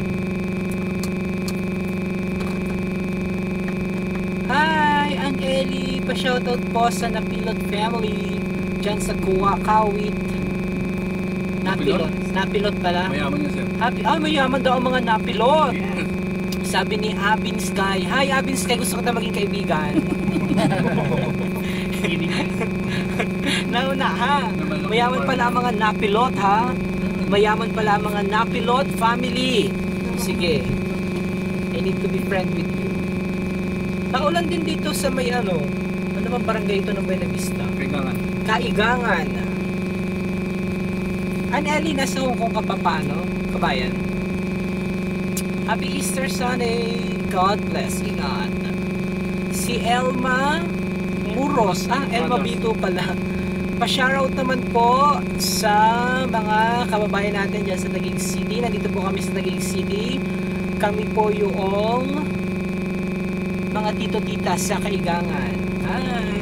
Hi, Aunt Ellie. Pa-shoutout po sa Napilot family dyan sa Kuwakawit. Napilot pala. Mayaman niya sir. Mayaman daw ang mga napilot. Yes. Sabi ni Abin Sky. Hi, Abin Sky. Gusto ko na maging kaibigan. Nauna ha. Mayaman pala ang mga napilot ha. Mayaman pala ang mga napilot family. Sige. I need to be friend with you. Naulan din dito sa may ano bang barangay ito ng Buena Vista? Kaigangan. An Ellie, nasa Hong Kong ka pa paano? Kabayan? Happy Easter Sunday. God bless. Ingat. Si Elma Muros. Elma Bito pala. Pa-shoutout naman po sa mga kababayan natin dyan sa Taguig City. Nandito po kami sa Taguig City. Kami po yung mga tito-tita sa Kaigangan. Hi!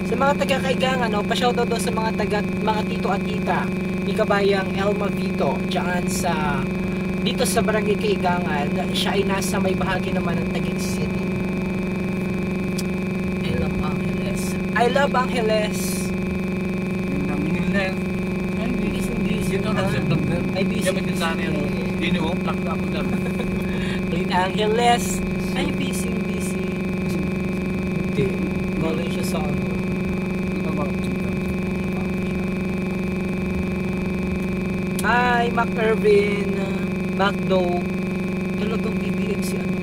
Sa mga taga-Kaigangan, pa-shoutout doon sa mga tito at tita ni kabayang Elma Vito dyan dito sa Barangay Kaigangan. Siya ay nasa may bahagi naman ng Taguig City. I love Angeles. Ay, English. Dito na September. Ay, busy. Kami din sana yun. Dini ko, plak na ako dyan. Late Angeles. Ay, busy. Hindi. Galing siya sa ano. Hi, Mac Irvin. Macdo. Talagang BBM si ano.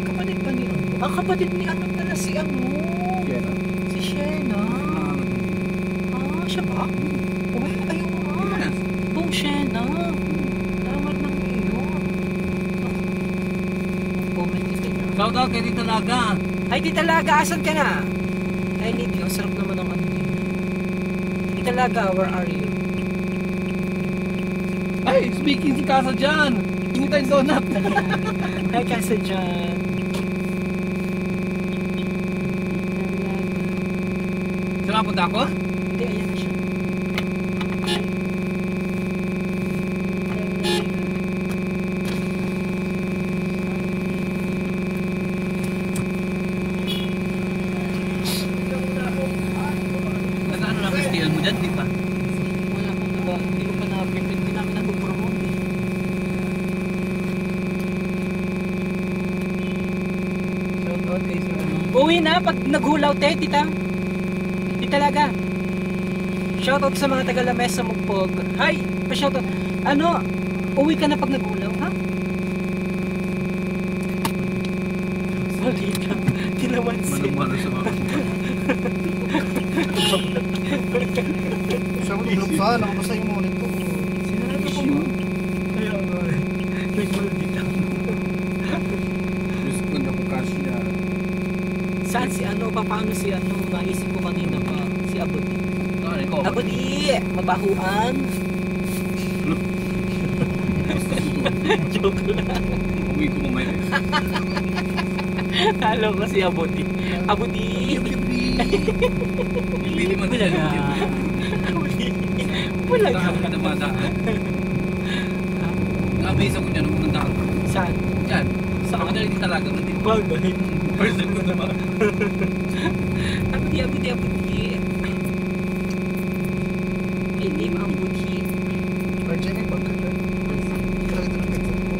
Kapatid pa ni ano. Kapatid ni ano pala si ano. Si Shena. Siya ba? Uy, ayun nga. Bong Shena. Salamat ng iyo. Comment kita niya. Shout out kay Tita Laga. Ay, Tita Laga, asan ka na? Ay, Lady, ang sarap naman ng ano din. Tita Laga, where are you? Ay, speaking si Casa dyan. Tingin tayong donut. Hi, Casa dyan. Saan punta ako? Hindi, ayan na siya. Nag-ano lang festival mo dyan, di ba? Wala kang naba. Hindi ko pa na-prepare. Hindi namin nag-promote eh. Shout out kay Sir ano. Uwi na pag naghulaw te, tita. Di talaga. Shoutout sa mga taga Lamesa Mugpog. Hi! Pa-shoutout. Ano? Uwi ka na pag naghulaw, ha? ano sa mga. Siya ko niluksan, ako basta yung ngunit ko. Sinarado ko mo. Kaya nga eh. Nag-maldit lang. Diyos ko na po kasya. Saan si ano? Paano si ano? Naisip ko kanina pa. Si Abudi. Ano ko? Abudi! Mabahuan! Joke lang. Uwi ko mamaya. Halo ko si Abudi. Abudi! Hindi man Bulaga. Bulaga. Saan ka naman sa akin? Na-amaze ako niya nung pumunta ako. Saan? Yan. Saan? Madali din talaga. Madali. Bagay. First time ko naman. Abudi, Abudi, Abudi. May name ang Abudi. RJ, may pagkakita. Talaga ito ng pizza ko.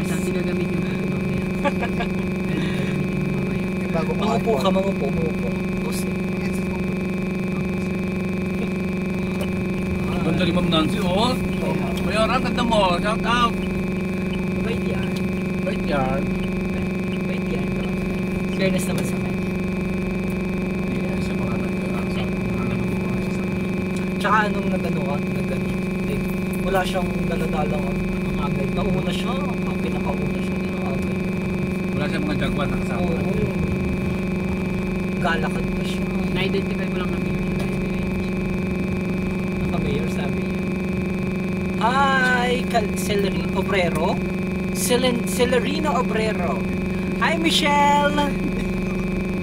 Saan gagamitin mo ito mamaya? Gagamitin mo mamaya. May bago ko. Mangupo ka, mangupo. Boss eh. Ang headset ko. Ganda ni Ma'am Nancy, oh. Mayoran, ganda mo. Shout out. Bait yan. Right yan. Bait yan. Fairness naman sa kanya. Hindi siya mga nag-aaral. Tsaka nung nag-ano ka, like, wala siyang daladalang ang agad. Nauna siya. Ang pinakauna siya ng agad. Wala siya mga jagwan nakasama. Oo. Galakad pa siya. Na-identify ko lang na mayor siya dahil Naka-mayor sabi niya. Hi! Celerino Obrero? Celerino Obrero. Hi, Michelle!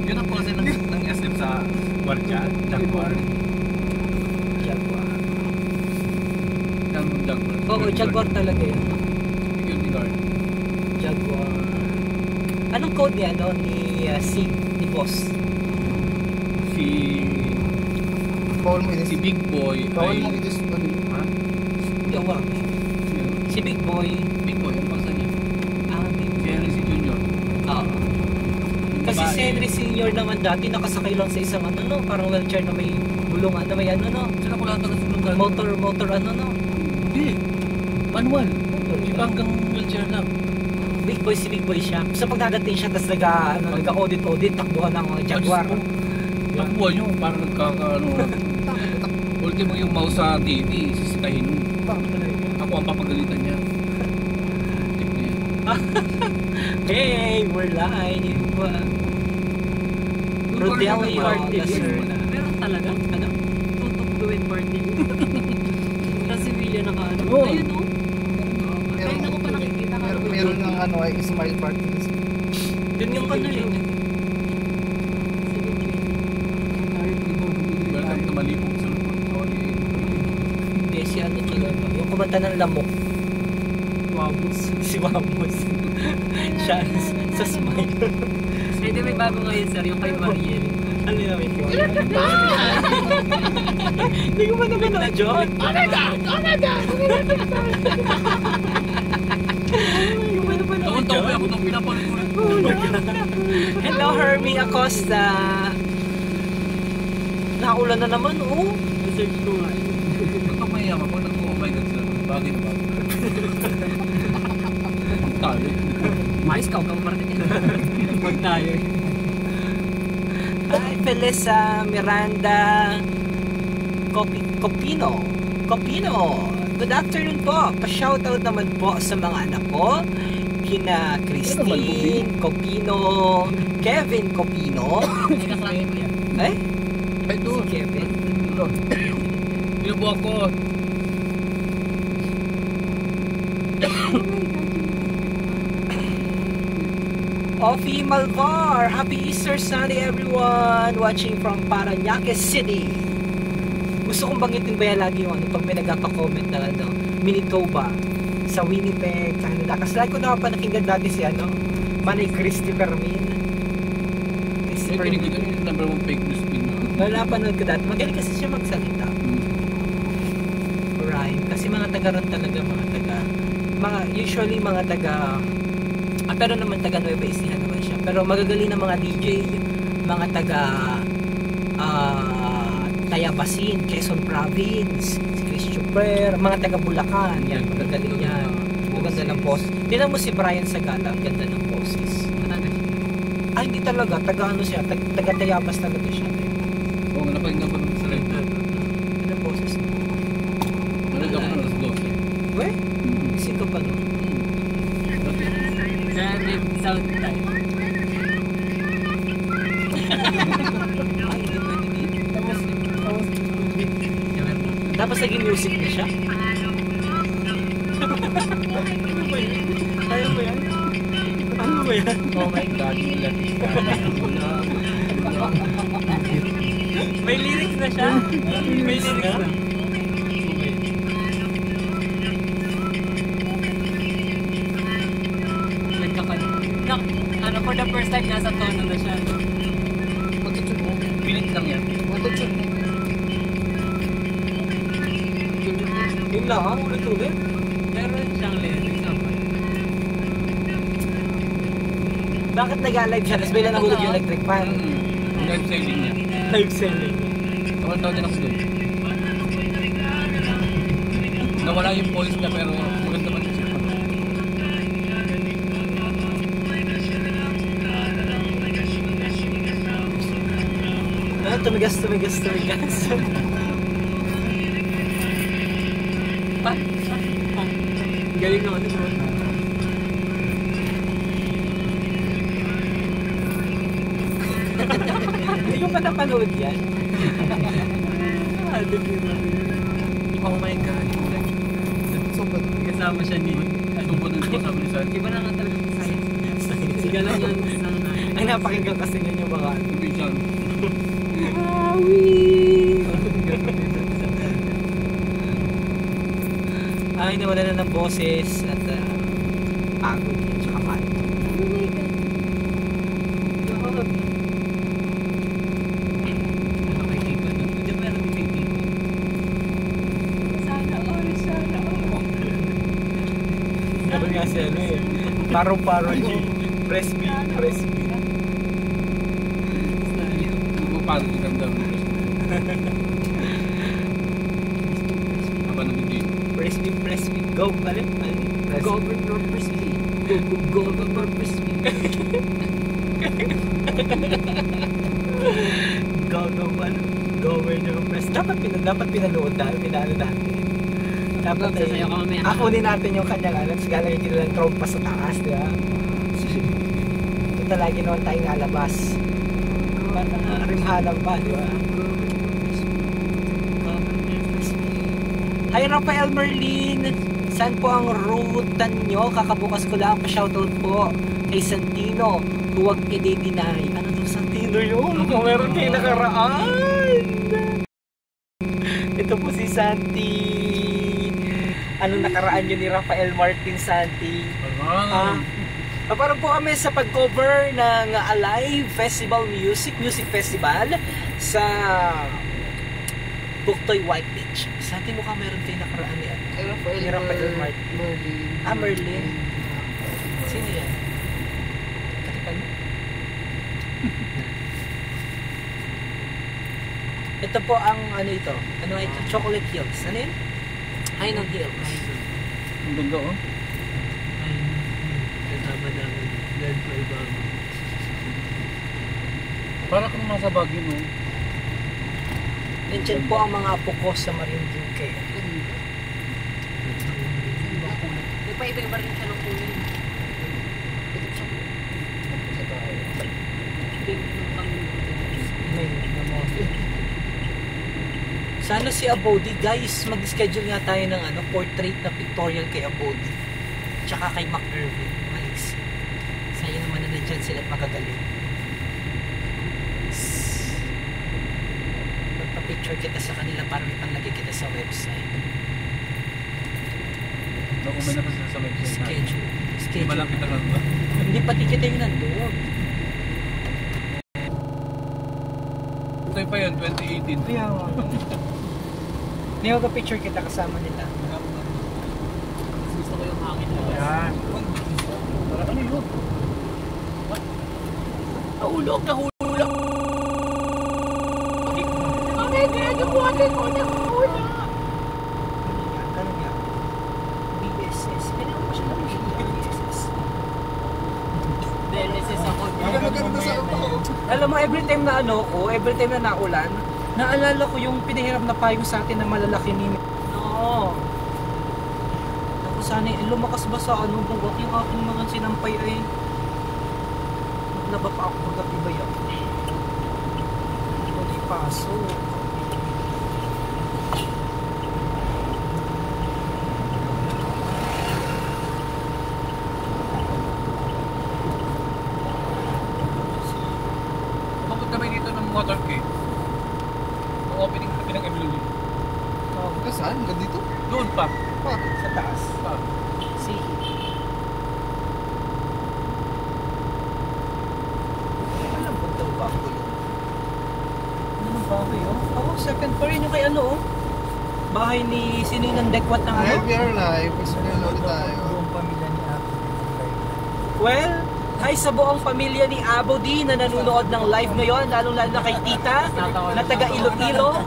Yun ang pose ng SM sa Guardia, Jaguar. Jaguar. Yung Jaguar. Oo, Jaguar talaga yun. Security guard. Jaguar. Anong code niya, no? Ni Sig, ni Boss? Si Bawal mo si itis. Big Boy Bawal ay... mo itis. Ha? Hindi ako alam. Sino? Si Big Boy. Big Boy, ang pasa niya. Big Si Henry si Junior. Oo. Yung Kasi babae. si Henry Senior naman dati nakasakay lang sa isang ano, no? Parang wheelchair na may bulungan, na may ano, no? Sila ko lang taga-sulungan. Motor ano, no? Hindi. Manual. Di ba hanggang wheelchair lang? Big Boy, si Big Boy siya. So pag nadating siya, tapos nag-audit, takbuhan ng Jaguar. Takbuhan nyo, parang nagkakaano. Ultimo yung mouse sa TV, sisitahin mo. Ako ang papagalitan niya. Tip niya. Hey, we're live! Rodelio, party. Lacerda. Meron talaga? Ano? Tutok duet party. Tapos si William naka-ano. Oo. Ayun o. Ayun ako pa nakikita ka. Meron ng ano ay smile party. Yun yung ano yun. Welcome to Malipog sa Hindi, si ano talaga. Yung kumanta ng lamok. Wamos. Si Wamos. Siya sa smile. Hindi, may bago ngayon sir, yung kay Mariel. Ano namin yun? Hindi ko pa naman na John. Taon-taon ako itong pinapalit ko. Hello, Hermie Acosta. Naulan na naman, oh. Search ko nga. Ba't ako mayaman po? Oh my God sila. Bagay na bagay. Ang tayo. Mais ka, huwag kang marketing. Huwag tayo. Hi, Felisa, Miranda, Copino. Good afternoon po. Pa-shoutout naman po sa mga anak ko. Kina Christine Copino, Kevin Copino. May kaklase ko yan. Eh? Ay, Si doon. Kevin. Pinubuha ko. Offie Malvar, happy Easter Sunday everyone! Watching from Parañaque City. Gusto kong banggitin ba yan lagi yung ano, pag may nagpapa-comment na ano, Manitoba, sa Winnipeg, Canada. Kasi lagi ko nakapanakingan dati si ano, Manay Christy Permin. Christy Ay, Permin. pinigil yung number 1 fake news pin. Wala panood ko dati. Magaling kasi siya magsalita. Rhyme. Kasi mga taga ron talaga, usually mga taga, pero naman taga Nueva Ecija naman siya. Pero magagaling na mga DJ, mga taga Tayabasin, Quezon Province, si Chris Chuper, mga taga Bulacan, yan, magagaling yan. Maganda ng boses. Tignan mo si Brian Sagala, ang ganda ng boses. Matagal siya. hindi talaga. Taga ano siya. Taga-Tayabas talaga siya. Oo nga, napakinggan ko nung sa live na. Ano boses mo? Malag ako ng alas 12. We? Gising ka pa nun? Kaya may sound time. Ay, hindi pwede dito. Tapos Tapos naging music na siya. ano ba yan? Ano ba yan? Oh my God, May lyrics na siya? May lyrics na? Ano, for the first time, nasa tono na siya, no? Mag-tune mo. Pilit lang yan. Mag-tune mo. Yun lang, ulit-ulit. Meron siyang lyrics naman. Bakit nag-live siya? Tapos bigla nahulog yung electric fan. Ang live selling niya. Live selling. Kawan daw din ako doon. Nawala yung police niya pero maganda man siya siya. Tumigas. Galing naman ito. Hindi ko pa napanood yan. Oh my God. Sobrang. Kasama siya ni... Sumpot ng kasama ni Sal. Iba na nga talaga sa science. Siga lang yan sa... Ay, napakinggan kasi yun yung mga... Vision. Ay, nawala na ng boses at pagod yun, tsaka pagod. Oh my God. Ano kay Kiko doon? Diyan meron din kay Kiko. Sana all. Sabi nga si ano eh, paro-paro G. Press B. Paano yung ganda mo? Apa na din? Press B. Go, balik. Governor Presby. Governor Presby. Governor Press. Dapat pinanood natin. Dapat Sasayaw ka mamaya. akunin natin yung kanyang anak. Sigala yung kinilang trompa sa taas, di ba? Ito lagi naman tayong nalabas. Rimhalang pa, di ba? Hi Rafael Merlin! Saan po ang rutan nyo? Kakabukas ko lang pa-shoutout po kay Santino. Huwag i-deny. Ano daw Santino yun? Kung meron kayo nakaraan! Ito po si Santi. Anong nakaraan yun ni Rafael Martin Santi? Parang po kami sa pag-cover ng Alive Festival Music Festival sa Buktoy White Beach. Santi mo ka meron kayo nakaraan yan? Ni Rafael Martin. Merlin. Merlin. Sino yan? Katipan mo? Ito po ang ano ito? Ano ito? Chocolate Hills. Ano yun? Highland Hills. Ang ganda oh. Kasama namin. Land for Ibama. Para kang nasa Baguio mo. Nandiyan po ang mga apo ko sa Marinduque. Di ba iba-iba rin siya ng kulay? Sana si Abodi, guys, mag-schedule nga tayo ng portrait na pictorial kay Abodi. Tsaka kay Mac Irvin. Malis. Sayang naman na nandyan sila at magagaling. Magpa-picture kita sa kanila para may panlagay kita sa website. Nakuman na kasi sa website natin. Schedule. Hindi malaki talaga ba? Hindi pati kita yung nandun. Ito pa yan, 2018. Kaya nga. Hindi ko picture kita kasama nila. Gusto ko yung hangin na. Yan. Para ano yun? Nahulog. Ganun yan. BSS. Kailangan mo siya ng BSS. Then, this is ako. Maganda sa ako. Alam mo, every time na every time na naulan, naalala ko yung pinahiram na payong sa atin na malalaki ni... Oo. Ako sana, lumakas ba sa buwak yung aking mga sinampay ay... Naglaba pa ako pagkabi ba yan? Hindi paso. Pagod kami dito ng motorcade. Ang opening natin ng Emily. Saan? Dito? Doon pa. Sa taas. Pa. See. Alam ko daw ba ako yun? Ano ba ako yun? Ako, second floor yun yung kay bahay ni sino yung dekwat ng Live, we are live. Gusto nyo ulit tayo. Buong pamilya ni Ate. Well, hi sa buong pamilya ni Abo D na nanonood ng live ngayon, lalo-lalo na kay Tita na taga Iloilo.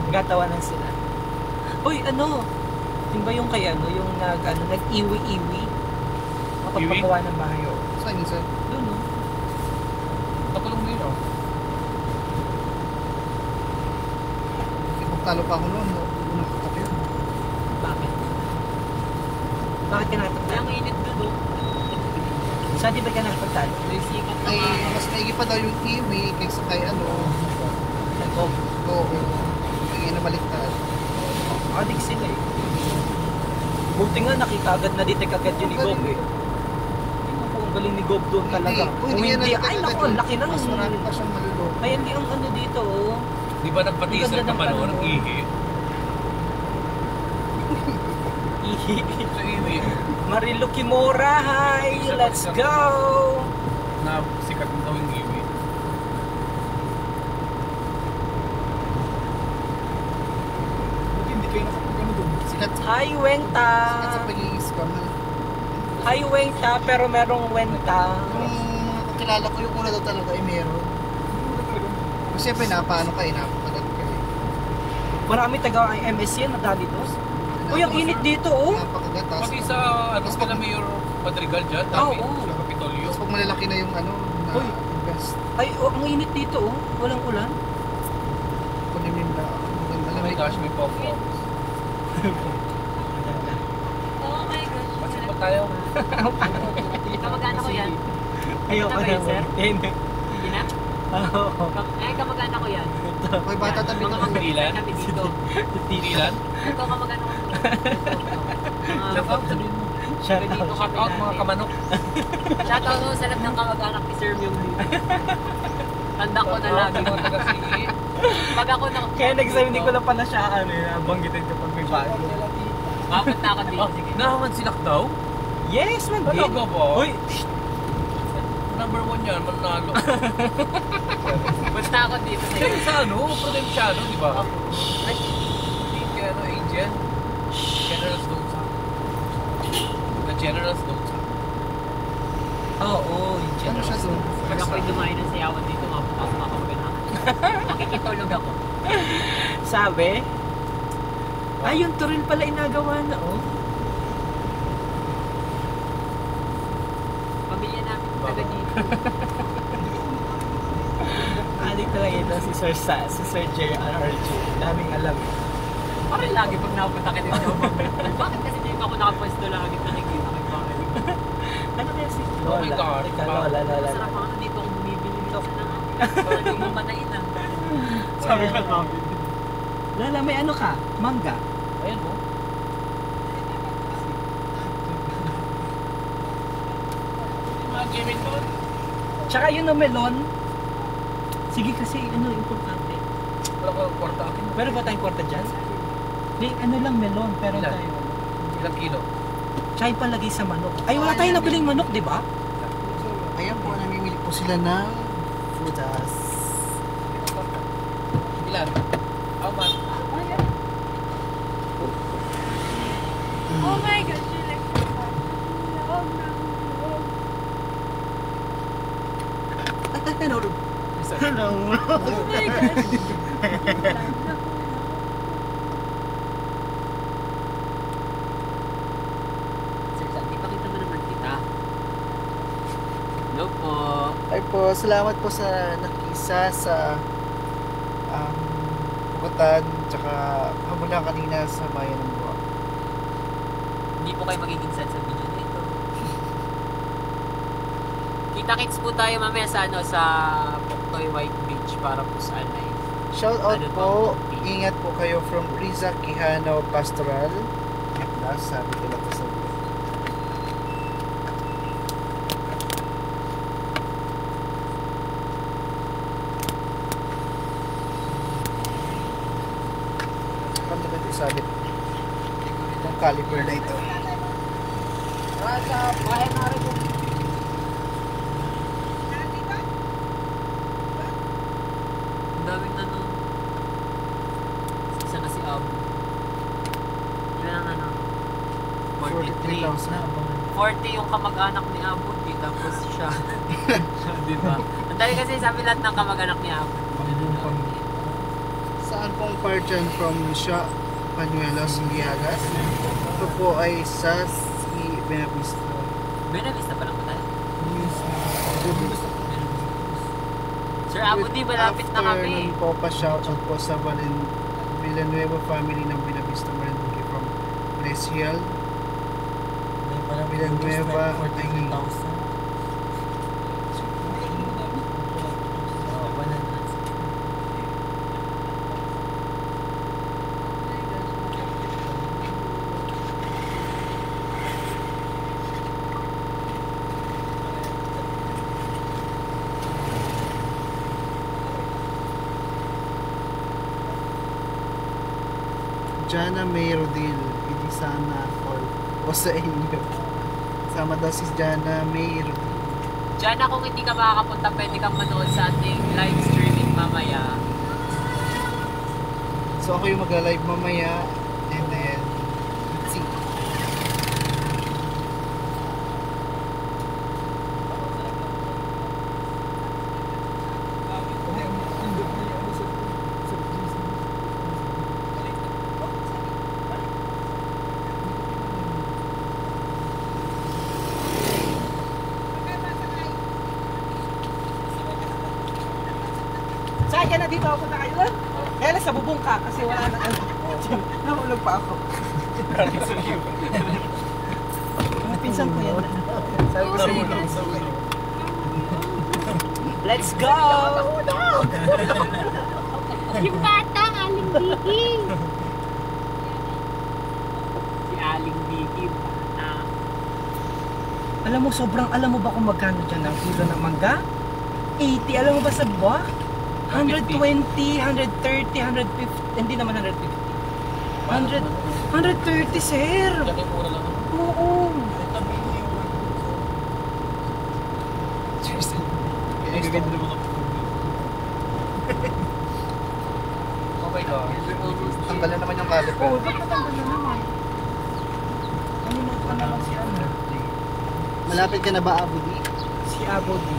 Gatawanan sila. Uy, yun ba yung kay yung nag-iwi-iwi? Makapagpagawa ng bahay. Saan yun, sir? Doon, no? Nakulong din, oh. Ipagtalo pa ako noon. Unang katabi yun. Bakit? Bakit ka nakapagtalo? Ang init doon, oh. Saan di ba ka nakapagtalo? May sikat na Ay, araw. mas maigi pa daw yung iwi kaysa kay Nag-off. Oo. Ay, nabaliktad. Adik sila eh. Buti nga nakikagad na detect agad yun ni Gob eh. Tingnan po ang galing ni Gob doon talaga. Kung hindi, ay naku, ang laki na. Mas marami pa siyang malulok. Ay, hindi ang dito oh. Di ba nagpatisan Ganda ka ng pa noon ng panahon. ihi? Sa ihi. Marilu Kimura, hi! Let's go! Na sikat ng gawing ihi. Buti hindi kayo nakapagano doon. Sikat Hi, Wenta! sa pagiging scam. Hi, Wenta, pero merong Wenta. Yung mga kakilala ko, yung una daw talaga ay meron. Kasi siyempre, napaano ka eh, napakagat ka eh. Marami taga MS yan, nadali doon. Uy, ang init dito oh! Napakagat. Pati sa kila Mayor Madrigal dyan, Oo. dami. Sa Kapitolyo. Tapos pag malalaki na yung na Uy. invest, Ay, ang init dito oh. Walang ulan. kunin yung na, Oh my gosh, may pop-up. Oh my gosh. Basit pa tayo. Kamag-anak ko yan. Ayoko Ito ba yun, sir? Hindi. Hindi na? Kamag-anak ko yan. May bata tabi Mga ka. Tilan? kami dito. Tilan? Ito kamag-anak ko. Shout out, sabihin mo. Shout Dito out. Shout out mga kamanok. Shoutout mo sa lahat ng kamag-anak ni Sir Myung Lee. Tanda ko na lagi. Mga taga-sige. Pag ako na... Kaya nagsabi hindi ko lang pala siya banggitin ko pag may bago. Bakit na ako dito? Ah, nahangan silak daw? Yes, man. Talaga ba? Uy, Number 1 yan, manalo. Basta ako dito sa Kaya sa Provinciano, di ba? Ay, Kaya Angel. General's Notes ha? Na General's Notes ha? oo, yung Ano siya doon? pag ako'y dumayo ng sayawan dito, mapunta sa mga kamag-anak. Makikitulog ako. Sabi? Ay, yung turil pala inagawa na, oh. Pamilya namin taga dito. Aling talaga ito si Sir JRRG. Daming alam. Parang lagi pag napunta ka dito, bakit kasi dito ako nakapwesto lagi nakikita kay Bakit? Ano kaya si Oh my God. Teka, Lola. Masarap ako na dito ako bumibili nito sa nang hindi mo manain ah. Sabi ko namin. Lola, may ano ka? Mangga? Ayan mo. Mga Kevin doon. Tsaka yun na melon. Sige kasi, importante. Wala ko kwarta akin. Meron ba tayong kwarta dyan? Di, lang melon, pero Ilan? tayo. Ilang kilo? Tsaka yung palagay sa manok. Ay, wala tayong nabiling manok, di ba? Ayan po, namimili po sila ng frutas. Ilan? How much? Oh my gosh, you like this one. Love ng love. Hello. Oh my gosh. Sir Santi, pakita mo naman kita. Hello po. Ay po, salamat po sa nakisa sa Bukatan tsaka hamula kanina sa Bayan ng Buwak. Hindi po kayo magiging sad sa video na ito. Kita-kits po tayo mamaya sa sa Puktoy White Beach para po sa live. Shout out Ano po, ba? ingat po kayo from Riza Quijano Pastoral. Atlas, sabi ko lang sa video. Kami na ito sabi itong caliper na ito. Sa bahay na rin yung Ang daming ano. Isa na si Abu. Ilan ang ano? 43. 43,000 na. 40 yung kamag-anak ni Abu. Tapos siya. Di ba? Ang dali kasi sabi lahat ng kamag-anak ni Abu. Saan pong part yan from Siya, Pañuelos, Giagas? Ito po ay sa Benavista. Benavista pa lang ba tayo? Sir Abu, di malapit na kami. After po pa shoutout po sa Villanueva family ng Benavista Marinduque from Brescial. Villanueva ay Jana May Rodil, hindi sana all o sa inyo. Sama daw si Jana May Rodil. Diyan na kung hindi ka makakapunta, pwede kang manood sa ating live streaming mamaya. So ako yung magla-live mamaya and then let's see. Saan ka na dito ako na kayo? Kaya lang sa bubong ka kasi wala na ano. Nahulog pa ako. Mga pinsan ko yan. Sabi ko sa inyo. Let's go! Yung bata, aling Vicky. Si Aling Vicky, bata. Alam mo, sobrang alam mo ba kung magkano dyan ang kilo ng mangga? 80, alam mo ba sa buwa? 120, 130, 150, hindi naman 150. 130, sir! Laki mura lang. Oo! Gaganda mga Oh my God. tanggalan naman yung caliper. Oo, ba't matanggal na naman? Ano na pa naman si ano? Malapit ka na ba, Abu Di? Si Abodi.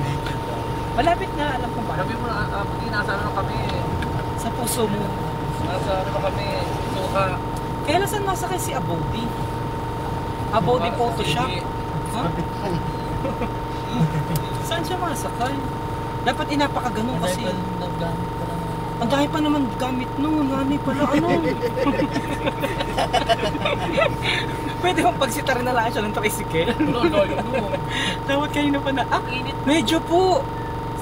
Malapit na, alam ko ba? Sabi mo na, hindi nasa ano kami. Sa puso mo. Nasa ano kami. Suka. Kaya saan masakay si Abodi? Abodi Photoshop? Ha? Saan siya masakay? Dapat inapakaganon kasi. Ang dami pa naman gamit nun. Nani pala ano. Pwede bang pagsitaran na lang siya ng tricycle? Dapat kanina pa na. Ah, medyo po.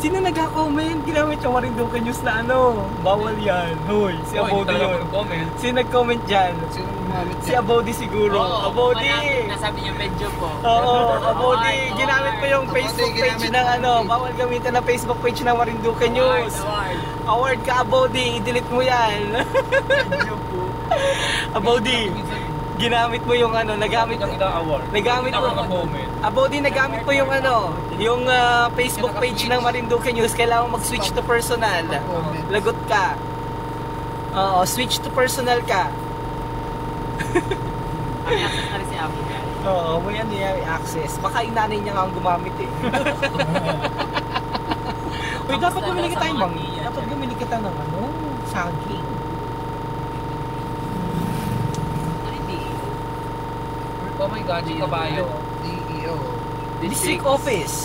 Sino nagka-comment? Ginamit yung Marinduque News na ano. Bawal yan. Hoy, si Abodi yun. Comment. Sino nag-comment dyan? Sino gumamit Si Abodi siguro. Abodi! Nasabi niya medyo po. Oo, Abodi. Ginamit mo yung Abodi, Facebook page ginamit ng mo. ano. Bawal gamitin na Facebook page ng Marinduque News. Award ka, Abodi. I-delete mo yan. Abodi. Ginamit mo yung ano. Nagamit Ang ina-award. Nagamit mo. comment. Abodi, nagamit mo yung ano. Yung Facebook page ng Marinduque News. Kailangan mag-switch to personal. Comment. Lagot ka. Oo, switch to personal ka. Ang access na rin si Abu. Oo, may ano yan, may access. Baka yung nanay niya nga ang gumamit eh. Uy, dapat bumili kita yung bang. Dapat bumili kita ng ano, saging. Oh my God, yung kabayo. DEO. District Office.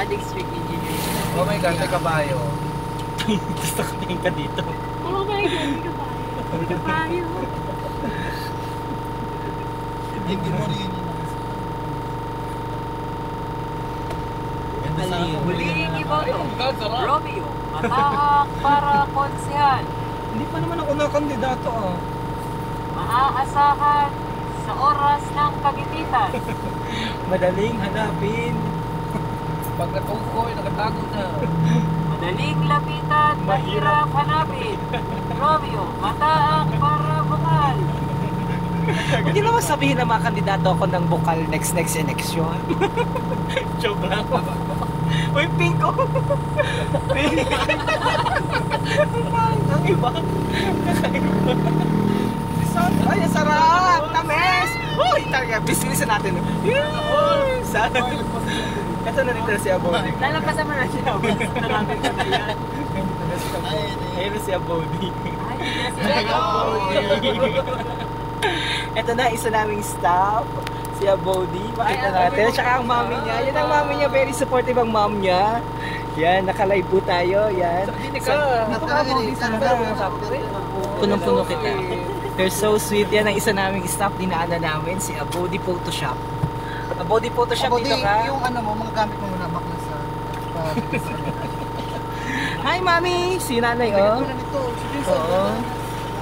District Engineer. Oh my God, may kabayo. Gusto ko tingin ka dito. Oh my God, hindi ka bayo. Hindi ka bayo. Hindi mo rin yun. Huling iboto. God, sarap. Romeo, matahak para konsehal. Hindi pa naman ako nakandidato ah. Maaasahan sa oras ng kagititan. Madaling hanapin. Pagkatungkoy, nakatago na. Madaling lapitan, mahirap hanapin. Romeo, mataak para bukal. Huwag niyo naman sabihin na mga kandidato ako ng bukal next election. Joke lang. Uy, pink ko. Pink. Ang iba. Kakaiba. Ay, ang sarap! Tamis! Uy, talaga. Bisilisan natin. Yes! Ito na rin si Abodi. Lalampasan mo na siya. Naraming ko na yan. Ayun na si Abodi. Ay, hindi na sila. Ito na, isa naming staff. Si Abodi. Makita Ay, natin. Abodi. Tsaka ang mami niya. Yan ang mami niya. Very supportive ang mom niya. Yan, naka-live po tayo. Yan. Hindi ka. Punong-puno kita. They're so sweet. Yan ang isa naming staff. Dinaanan namin. Si Abodi Photoshop. Abodi Photoshop Abodi, dito ka. yung ano mo, mga gamit mo muna bakla sa... Hi, mami! Si nanay, oh. Nito, Oo.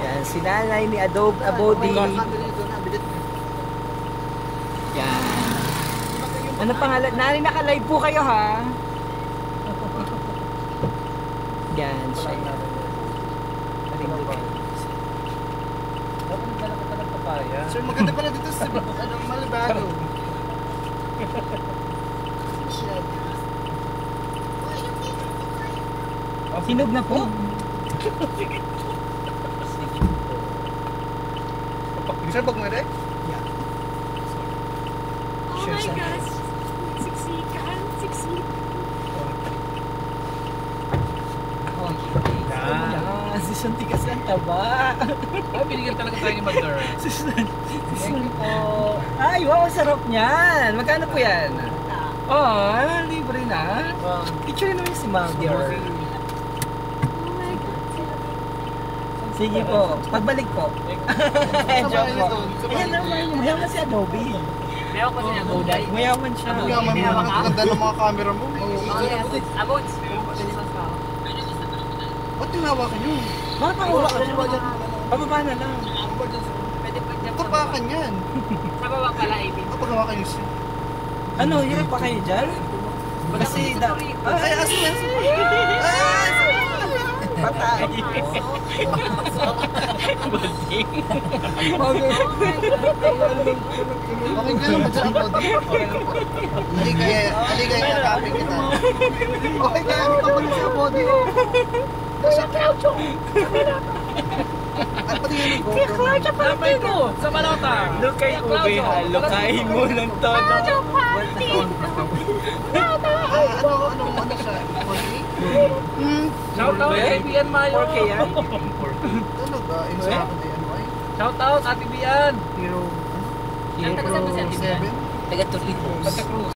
Yan, si nanay ni Adobe Abodi. Yan. Ano pangalan? Nari, naka-live po kayo, ha? Yan, siya. Dapat nagdala ka ng papaya. Sir, maganda pala dito sa Malibado. Hinog na po. Sir, bag mo rin? Oh my gosh. Siksikan. Yan, si Santi kasi ang taba. Ay, binigyan talaga tayo ni Mother. Thank you po. Ay, wow, ang sarap niyan. Magkano po yan? Oh, libre na. Picture naman si Ma'am. Oh my God. Sige po, pagbalik po. Joke po. Ayan naman, mayaman si Adobe. Meron ko siya Abuday. Mayaman siya. Yaman mo, nakakaganda ng mga camera mo. Abods. Ba't tinawakan yun? Bakit pangula ka dyan? Pababa na lang. Pwede pa dyan. Tapakan yan. Sa baba pala, Amy. Kapag hawakan yun siya. Ano, hirap pa kayo dyan? Kasi Ay, aso yan. patay. Okay ka lang mag-sa body. Hindi kaya yakapin kita. Okay ka lang mag-sa body. Ay, pati yun ang GoPro. Sabay ko sa balota. Lukay ube ha, lukayin mo ng todo. Ano siya? Shout out kay Bian Mayo. 4K yan? Ano ba? Instructor na yan, ay? Shout out Ate Bian. Hero, Ang taga saan ba si Ate Bian? 7? Taga Torino. Santa Cruz.